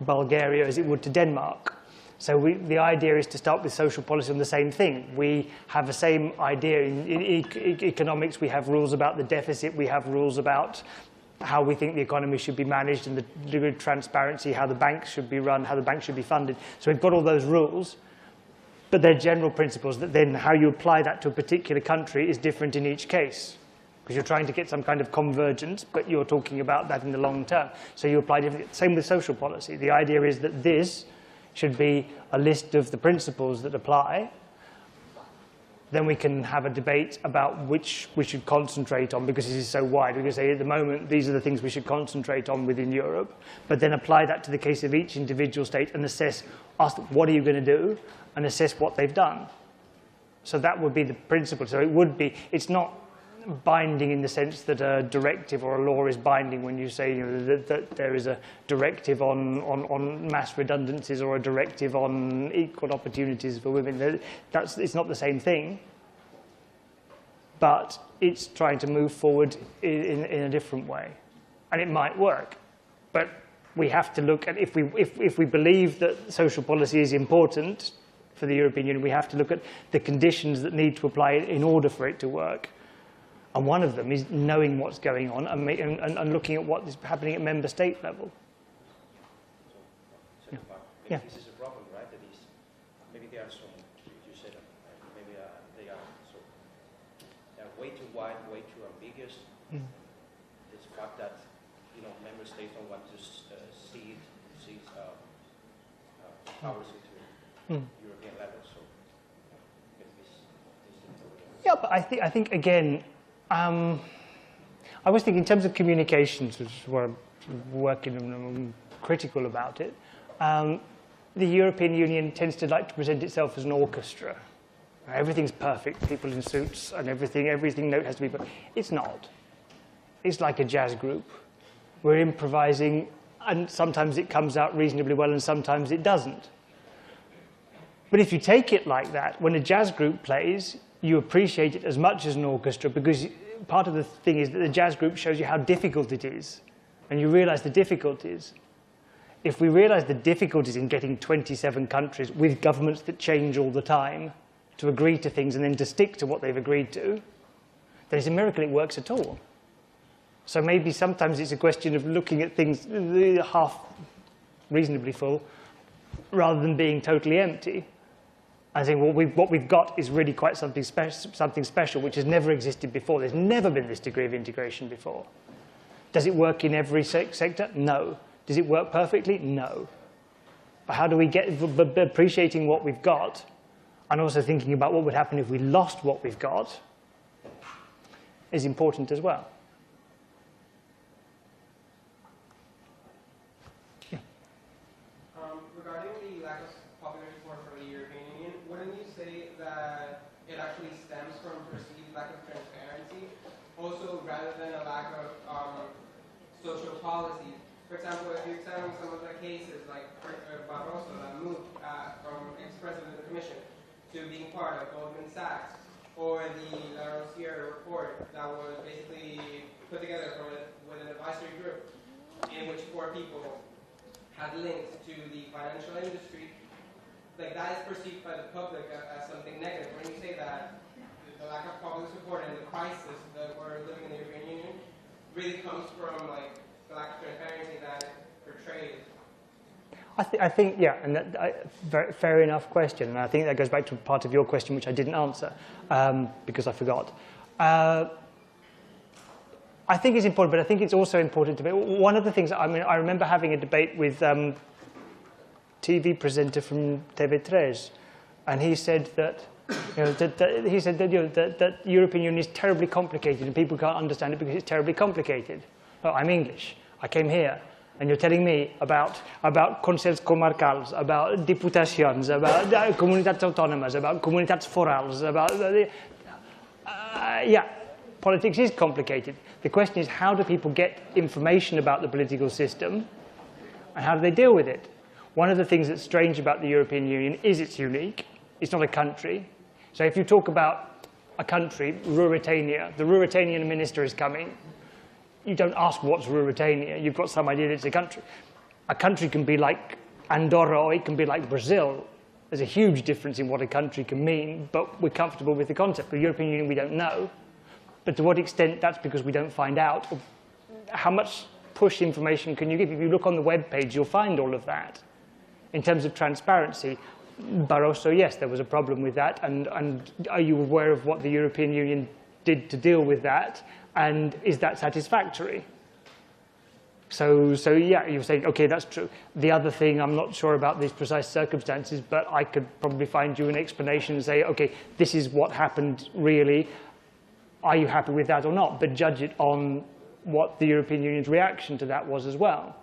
Speaker 2: Bulgaria as it would to Denmark. So the idea is to start with social policy on the same thing. We have the same idea in economics. We have rules about the deficit. We have rules about how we think the economy should be managed and the degree of transparency, how the banks should be run, how the banks should be funded. So we've got all those rules, but they're general principles that then how you apply that to a particular country is different in each case. Because you're trying to get some kind of convergence, but you're talking about that in the long term. So you apply different. Same with social policy. The idea is that this should be a list of the principles that apply. Then we can have a debate about which we should concentrate on, because this is so wide. We can say at the moment, these are the things we should concentrate on within Europe, but then apply that to the case of each individual state and ask them, what are you going to do, and assess what they've done. So that would be the principle. So it would be, it's not binding in the sense that a directive or a law is binding when you say that there is a directive on mass redundancies or a directive on equal opportunities for women. It's not the same thing, but it's trying to move forward in a different way. And it might work, but we have to look at, if we believe that social policy is important for the European Union, we have to look at the conditions that need to apply in order for it to work. And one of them is knowing what's going on and looking at what is happening at member state level.
Speaker 5: Second part. Maybe this is a problem, right? That is, maybe there are some, you said, maybe they are way too wide, way too ambiguous. This fact that, member states don't want to see powers into European level. So maybe this
Speaker 2: yeah, but I think again, I was thinking in terms of communications, which is where I'm working and I'm critical about it. The European Union tends to like to present itself as an orchestra. Everything's perfect, people in suits and everything note has to be perfect. It's not. It's like a jazz group. We're improvising, and sometimes it comes out reasonably well and sometimes it doesn't. But if you take it like that, when a jazz group plays, you appreciate it as much as an orchestra, because part of the thing is that the jazz group shows you how difficult it is, and you realize the difficulties. If we realize the difficulties in getting 27 countries with governments that change all the time to agree to things and then to stick to what they've agreed to, then it's a miracle it works at all. So maybe sometimes it's a question of looking at things half reasonably full rather than being totally empty. I think what we've got is really quite something special, which has never existed before. There's never been this degree of integration before. Does it work in every sector? No. Does it work perfectly? No. But how do we get appreciating what we've got and also thinking about what would happen if we lost what we've got is important as well.
Speaker 6: Regarding the lack of popular support for the European Union, wouldn't you say that it actually stems from perceived lack of transparency, also rather than a lack of social policy? For example, if you examine some of the cases like Barroso that moved from ex-president of the Commission to being part of Goldman Sachs, or the La Rosière report that was basically put together with an advisory group in which 4 people had links to the financial industry, like that is perceived by the public as something negative. When you say that the lack of public support and the crisis that we're living in the European Union really comes from like the lack of transparency that it portrays.
Speaker 2: I think, yeah, and fair enough question, and I think that goes back to part of your question which I didn't answer because I forgot. I think it's important, but I think it's also important to be. One of the things, I mean, I remember having a debate with TV presenter from TV3, and he said that, that European Union is terribly complicated and people can't understand it because it's terribly complicated. Oh, I'm English. I came here. And you're telling me about consells comarcals, about diputacions, about comunitats autònomes, about comunitats forals, about... yeah, politics is complicated. The question is, how do people get information about the political system, and how do they deal with it? One of the things that's strange about the European Union is it's unique. It's not a country. So if you talk about a country, Ruritania, the Ruritanian minister is coming. You don't ask what's Ruritania. You've got some idea that it's a country. A country can be like Andorra or it can be like Brazil. There's a huge difference in what a country can mean, but we're comfortable with the concept. The European Union, we don't know. But to what extent, that's because we don't find out. How much push information can you give? If you look on the web page, you'll find all of that. In terms of transparency, Barroso, yes, there was a problem with that. And are you aware of what the European Union did to deal with that? And is that satisfactory? So yeah, you're saying, okay, that's true. The other thing, I'm not sure about these precise circumstances, but I could probably find you an explanation and say, okay, this is what happened really. Are you happy with that or not? But judge it on what the European Union's reaction to that was as well.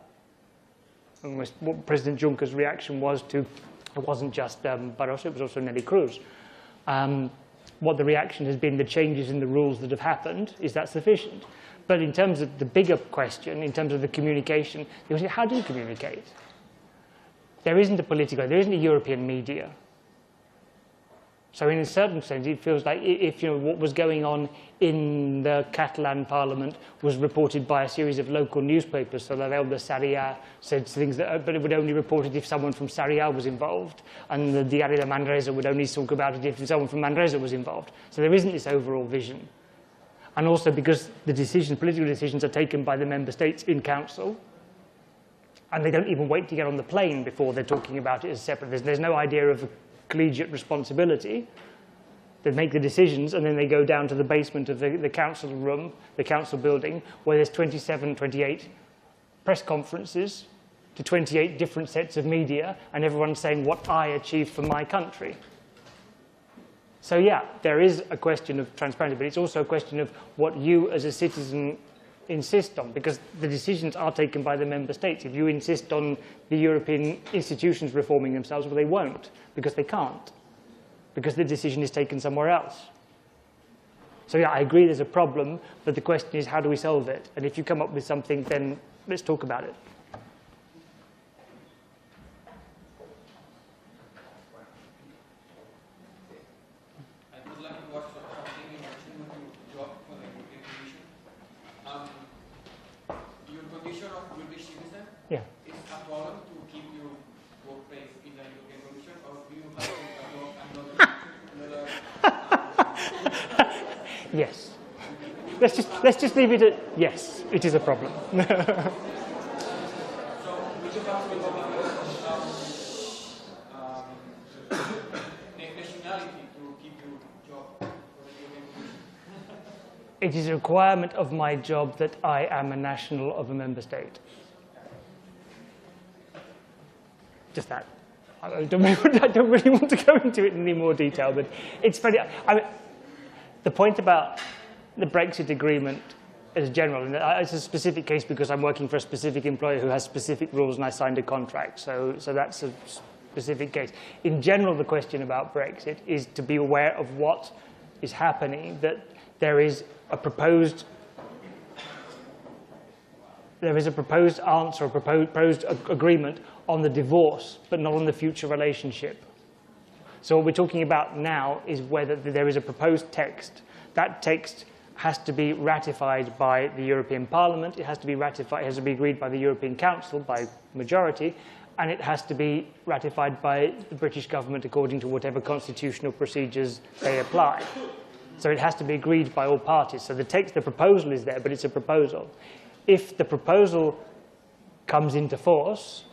Speaker 2: And what President Juncker's reaction was to, it wasn't just Barroso, it was also Nelly Cruz. What the reaction has been, the changes in the rules that have happened, is that sufficient? But in terms of the bigger question, in terms of the communication, how do you communicate? There isn't a European media. So in a certain sense, it feels like if what was going on in the Catalan parliament was reported by a series of local newspapers, so La Veu de Sarrià said things that, but it would only report it if someone from Sarrià was involved, and the Diari de Manresa would only talk about it if someone from Manresa was involved. So there isn't this overall vision. And also because the political decisions are taken by the member states in council, and they don't even wait to get on the plane before they're talking about it as separate. There's no idea of collegiate responsibility. They make the decisions and then they go down to the basement of the council room, the council building, where there's 27, 28 press conferences to 28 different sets of media, and everyone's saying what I achieved for my country. So yeah, there is a question of transparency, but it's also a question of what you as a citizen insist on, because the decisions are taken by the member states. If you insist on the European institutions reforming themselves, well, they won't, because they can't, because the decision is taken somewhere else. So yeah, I agree there's a problem, but the question is, how do we solve it? And if you come up with something, then let's talk about it.
Speaker 7: I would like to ask something in relation with your job for the European Commission. Your condition of British citizen,
Speaker 2: Yeah.
Speaker 7: is a problem to keep your workplace in the European Commission, or do you have to adopt another
Speaker 2: Yes. Let's just leave it at yes. It is a problem.
Speaker 7: so would you have to adopt nationality to keep your job for the European Commission?
Speaker 2: It is a requirement of my job that I am a national of a member state. Just that. I don't really want to go into it in any more detail, but it's very. The point about the Brexit agreement as general, and it's a specific case because I'm working for a specific employer who has specific rules and I signed a contract, so that's a specific case. In general, the question about Brexit is to be aware of what is happening, that there is a proposed answer, a proposed agreement on the divorce, but not on the future relationship. So what we're talking about now is whether there is a proposed text. That text has to be ratified by the European Parliament, it has to be ratified, it has to be agreed by the European Council by majority, and it has to be ratified by the British government according to whatever constitutional procedures they apply. So it has to be agreed by all parties. So the text, the proposal is there, but it's a proposal. If the proposal comes into force,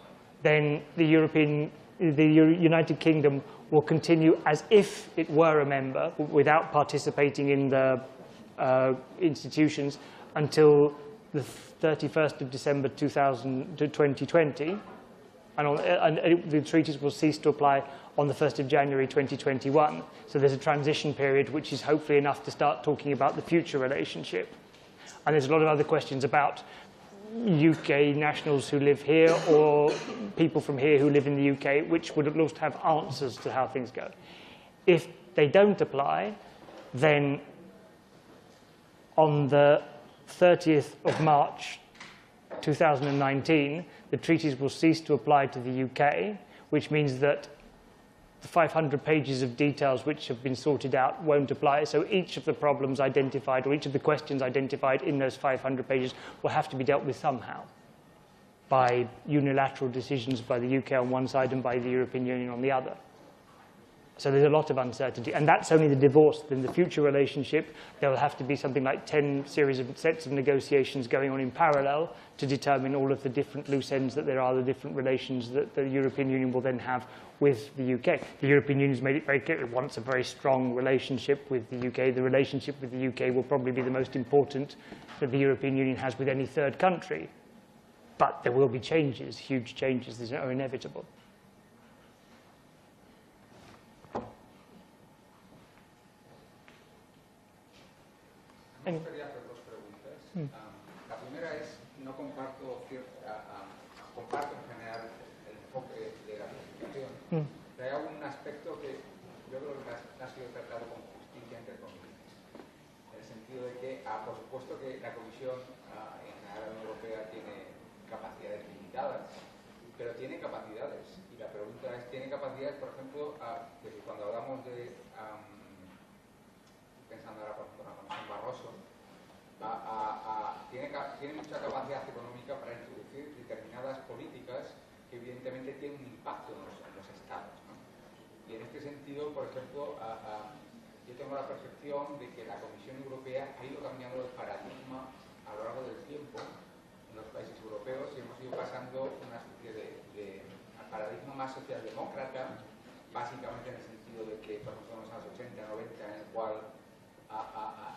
Speaker 2: then the United Kingdom will continue as if it were a member without participating in the institutions until the 31st of December 2020, and the treaties will cease to apply on the 1st of January 2021. So there's a transition period which is hopefully enough to start talking about the future relationship. And there's a lot of other questions about UK nationals who live here or people from here who live in the UK, which would at least have answers to how things go. If they don't apply, then on the 30th of March 2019, the treaties will cease to apply to the UK, which means that the 500 pages of details which have been sorted out won't apply. So each of the problems identified, or each of the questions identified in those 500 pages will have to be dealt with somehow by unilateral decisions by the UK on one side and by the European Union on the other. So there's a lot of uncertainty, and that's only the divorce. In the future relationship, there will have to be something like 10 sets of negotiations going on in parallel to determine all of the different loose ends that there are, the different relations that the European Union will then have with the UK. The European Union has made it very clear it wants a very strong relationship with the UK. The relationship with the UK will probably be the most important that the European Union has with any third country. But there will be changes, huge changes, these are inevitable.
Speaker 1: Me gustaría hacer dos preguntas. La primera es, no comparto, comparto en general el enfoque de la clasificación, pero hay algún aspecto que yo creo que ha sido tratado con justicia, entre comillas, en el sentido de que, por supuesto que la Comisión en la Unión Europea tiene capacidades limitadas, pero tiene capacidades, y la pregunta es, ¿tiene capacidades, por ejemplo, que cuando hablamos de pensando ahora por ejemplo en la Comisión Barroso, tiene mucha capacidad económica para introducir determinadas políticas que evidentemente tienen un impacto en los estados, ¿no? Y en este sentido, por ejemplo, yo tengo la percepción de que la Comisión Europea ha ido cambiando el paradigma a lo largo del tiempo en los países europeos y hemos ido pasando una especie de paradigma más socialdemócrata, básicamente en el sentido de que, por ejemplo, en los años 80, 90, en el cual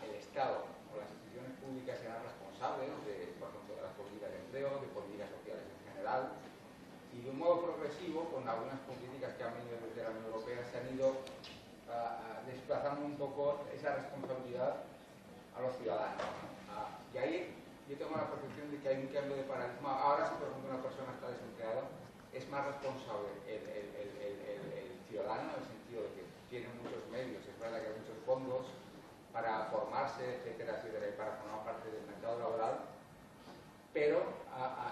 Speaker 1: el Estado o las instituciones públicas eran responsables de, por ejemplo, de las políticas de empleo, de políticas sociales en general, y de un modo progresivo, con algunas políticas que han venido desde la Unión Europea, se han ido desplazando poco esa responsabilidad a los ciudadanos. Y ahí yo tengo la percepción de que hay un cambio de paradigma. Ahora, si por ejemplo una persona está desempleada, es más responsable el ciudadano, en el sentido de que tiene muchos medios, es verdad que hay muchos fondos para formarse, etcétera, etcétera, y para formar parte del mercado laboral, pero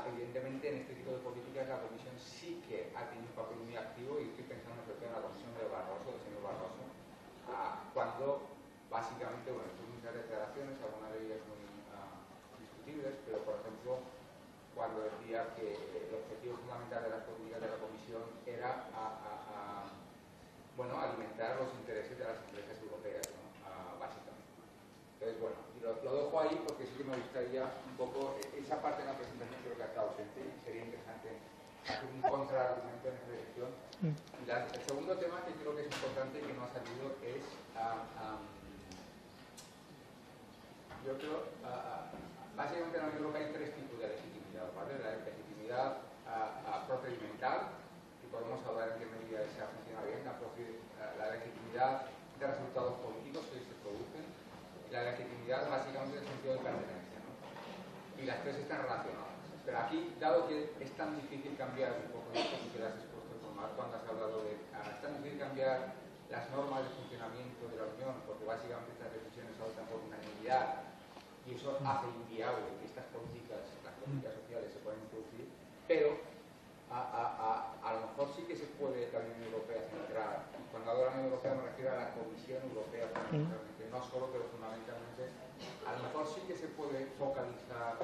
Speaker 1: evidentemente en este tipo de políticas la Comisión sí que ha tenido un papel muy activo, y estoy pensando sobre todo en la Comisión de Barroso, del señor Barroso, cuando básicamente, bueno, tuvo muchas declaraciones, algunas de ellas muy discutibles, pero por ejemplo, cuando decía que el objetivo fundamental de las políticas de la Comisión era bueno, alimentar los intereses de las empresas europeas, ¿no? Básicamente. Entonces, bueno, y lo dejo ahí porque sí que me gustaría un poco, esa parte de la presentación creo que ha estado ausente y sería interesante hacer un contraargumento en esta dirección. Y el segundo tema que creo que es importante y que no ha salido es, yo creo, básicamente en la Unión Europea hay tres tipos de legitimidad, ¿vale? La legitimidad procedimental, que podemos hablar en qué medida esa funciona bien, la legitimidad de resultados políticos que se producen, y la legitimidad básicamente en el sentido de pertenencia, ¿no? Y las tres están relacionadas. Pero aquí, dado que es tan difícil cambiar un poco esto, que te has expuesto con Mar cuando has hablado de es tan difícil cambiar las normas de funcionamiento de la Unión, porque básicamente estas decisiones se adoptan por unanimidad, y eso hace inviable que estas políticas, las políticas sociales, se puedan introducir, pero a lo mejor sí que se puede la Unión Europea centrar. Cuando hablo de la Unión Europea me refiero a la Comisión Europea, no solo, pero fundamentalmente, a lo mejor sí que se puede focalizar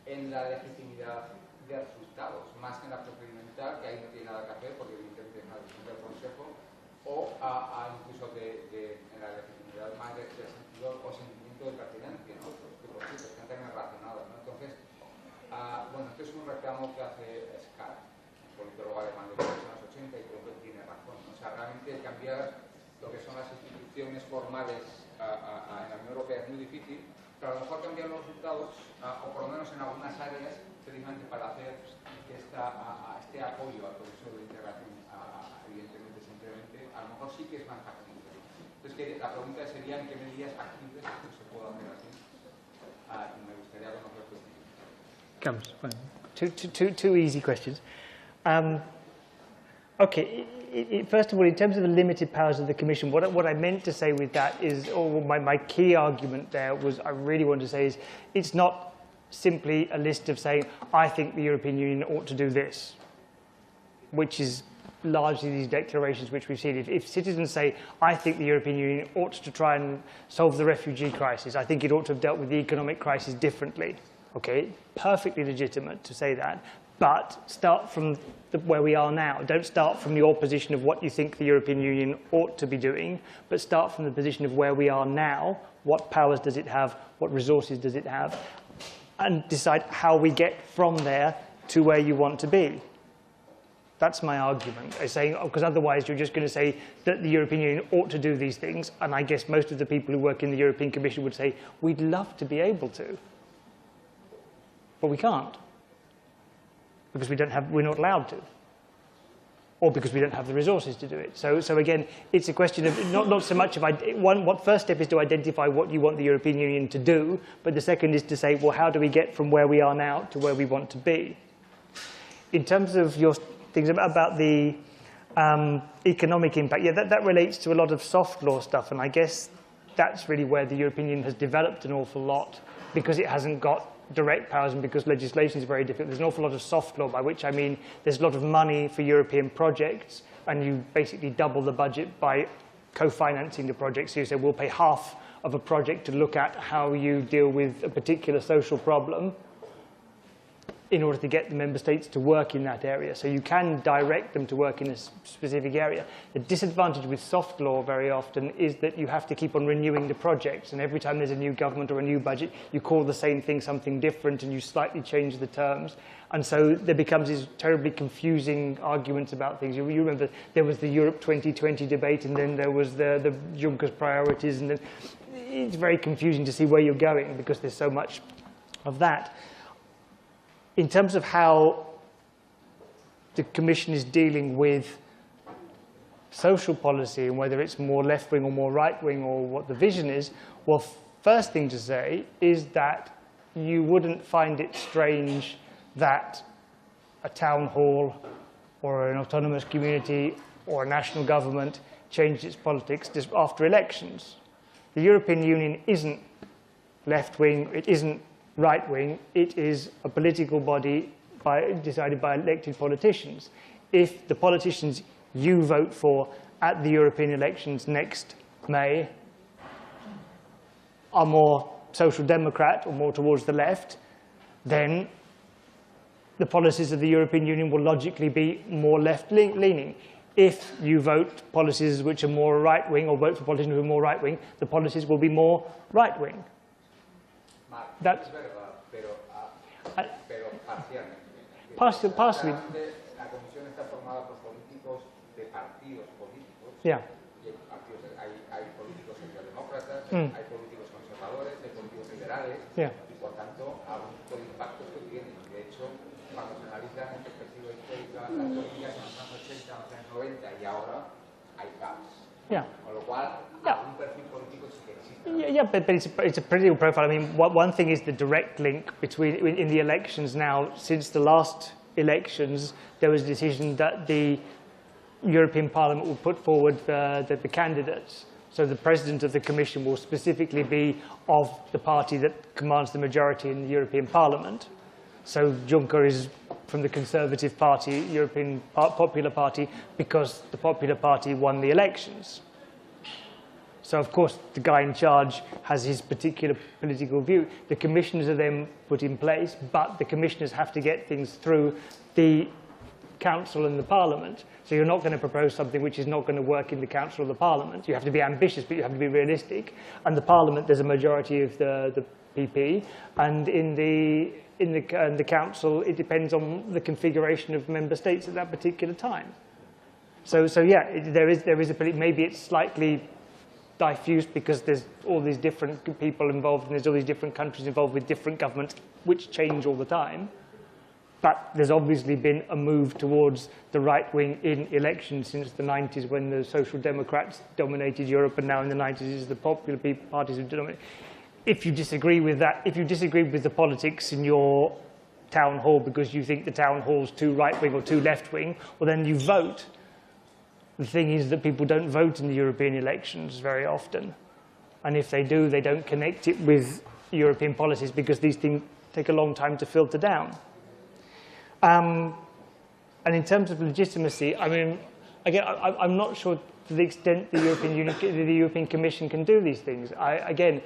Speaker 1: en la legitimidad de resultados, más que en la procedimental, que ahí no tiene nada que hacer, porque evidentemente es una decisión del Consejo, o incluso en la legitimidad más del sentido o sentimiento de pertinencia, ¿no? Que por cierto están también relacionados, ¿no? Entonces, bueno, este es un reclamo que hace Scar, politólogo alemán de los años 80, y creo que tiene razón, ¿no? O sea, realmente cambiar lo que son las instituciones formales en la Unión Europea es muy difícil, pero a lo mejor cambiar los resultados, o por lo menos en algunas áreas, precisamente para hacer que este apoyo al proceso de integración evidentemente se incremente, a lo mejor sí que es más factible. Entonces, la pregunta sería en qué medidas factibles esto se puede hacer así, y me gustaría conocer tu opinión.
Speaker 2: Comes. Well, two easy questions. Okay, first of all, in terms of the limited powers of the Commission, what I meant to say with that is, or my key argument there was, I really want to say is, it's not simply a list of saying, I think the European Union ought to do this, which is largely these declarations which we've seen. If citizens say, I think the European Union ought to try and solve the refugee crisis, I think it ought to have dealt with the economic crisis differently, okay, perfectly legitimate to say that. But start from where we are now. Don't start from your position of what you think the European Union ought to be doing, but start from the position of where we are now, what powers does it have, what resources does it have, and decide how we get from there to where you want to be. That's my argument. Because otherwise you're just going to say that the European Union ought to do these things, and I guess most of the people who work in the European Commission would say, we'd love to be able to, but we can't. Because we're not allowed to, or because we don't have the resources to do it. So again, it's a question of not so much of what first step is to identify what you want the European Union to do, but the second is to say, well, how do we get from where we are now to where we want to be? In terms of your things about the economic impact, yeah, that relates to a lot of soft law stuff, and I guess that's really where the European Union has developed an awful lot, because it hasn't got direct powers and because legislation is very different. There's an awful lot of soft law, by which I mean there's a lot of money for European projects, and you basically double the budget by co-financing the project. So you say, we'll pay half of a project to look at how you deal with a particular social problem in order to get the member states to work in that area. So you can direct them to work in a specific area. The disadvantage with soft law very often is that you have to keep on renewing the projects, and every time there's a new government or a new budget, you call the same thing something different and you slightly change the terms. And so there becomes these terribly confusing arguments about things. You remember there was the Europe 2020 debate, and then there was the Juncker's priorities, and then it's very confusing to see where you're going because there's so much of that. In terms of how the Commission is dealing with social policy and whether it's more left-wing or more right-wing or what the vision is, well, first thing to say is that you wouldn't find it strange that a town hall or an autonomous community or a national government changed its politics just after elections. The European Union isn't left-wing, it isn't right-wing, it is a political body decided by elected politicians. If the politicians you vote for at the European elections next May are more social democrat or more towards the left, then the policies of the European Union will logically be more left-leaning. If you vote policies which are more right-wing or vote for politicians who are more right-wing, the policies will be more right-wing. That's partially. Yeah.
Speaker 1: Hay políticos socialdemócratas, hay políticos conservadores, hay políticos liberales, y por tanto algún tipo de impactos que tienen. De hecho, cuando se analiza en perspectiva histórica las políticas en los años 80, en los años 90 y ahora, hay gaps. Con lo cual, algún perfil político sí que existe.
Speaker 2: Yeah, but it's a political profile. I mean, one thing is the direct link between, in the elections now, since the last elections, there was a decision that the European Parliament will put forward the candidates. So the President of the Commission will specifically be of the party that commands the majority in the European Parliament. So Juncker is from the Conservative Party, European Popular Party, because the Popular Party won the elections. So of course the guy in charge has his particular political view. The commissioners are then put in place, but the commissioners have to get things through the Council and the Parliament. So you're not going to propose something which is not going to work in the Council or the Parliament. You have to be ambitious, but you have to be realistic. And the Parliament, there's a majority of the PP, and in the Council, it depends on the configuration of member states at that particular time. So yeah, there is a maybe it's slightly diffuse because there's all these different people involved, and there's all these different countries involved with different governments which change all the time. But there's obviously been a move towards the right wing in elections since the 90s when the Social Democrats dominated Europe, and now in the 90s it's the popular parties who dominate. If you disagree with that, if you disagree with the politics in your town hall because you think the town hall's too right wing or too left wing, well then you vote. The thing is that people don't vote in the European elections very often. And if they do, they don't connect it with European policies because these things take a long time to filter down. And in terms of legitimacy, I mean, again, I'm not sure to the extent the European Commission can do these things. Again,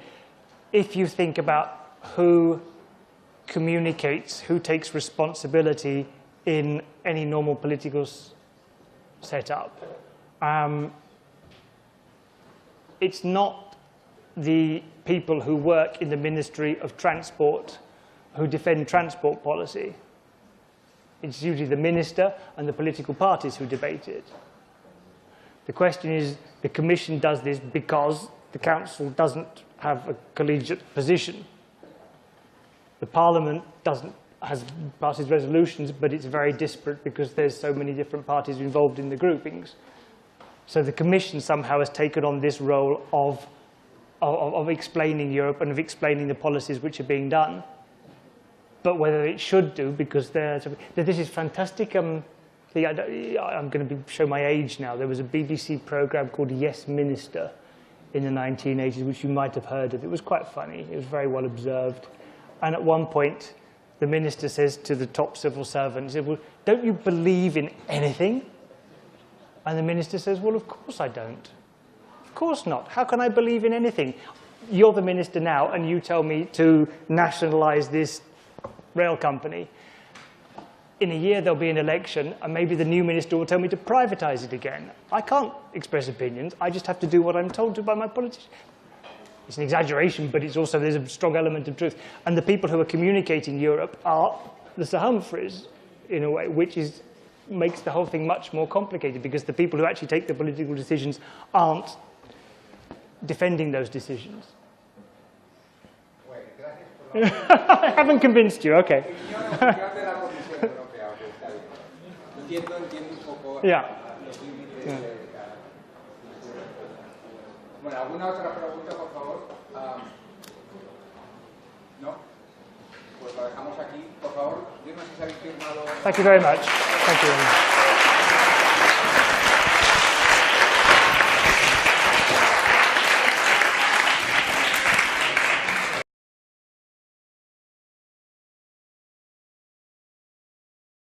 Speaker 2: if you think about who communicates, who takes responsibility in any normal political setup, it's not the people who work in the Ministry of Transport who defend transport policy. It's usually the minister and the political parties who debate it. The question is, the Commission does this because the Council doesn't have a collegiate position. The Parliament passes resolutions, but it's very disparate because there's so many different parties involved in the groupings. So the Commission somehow has taken on this role of explaining Europe and of explaining the policies which are being done. But whether it should do, because this is fantastic. I'm going to show my age now. There was a BBC program called Yes Minister in the 1980s, which you might have heard of. It was quite funny. It was very well observed. And at one point, the minister says to the top civil servant, he said, well, don't you believe in anything? And the minister says, well, of course I don't. Of course not. How can I believe in anything? You're the minister now, and you tell me to nationalize this rail company. In a year, there'll be an election, and maybe the new minister will tell me to privatize it again. I can't express opinions. I just have to do what I'm told to by my politicians. It's an exaggeration, but it's also, there's a strong element of truth. And the people who are communicating Europe are the Sir Humphreys, in a way, which makes the whole thing much more complicated, because the people who actually take the political decisions aren't defending those decisions. I haven't convinced you, okay. Yeah.
Speaker 1: Bueno, ¿alguna otra pregunta, por favor? ¿No? Pues lo dejamos aquí. Por favor, yo no sé si habéis firmado...
Speaker 2: Thank you very much. Thank you.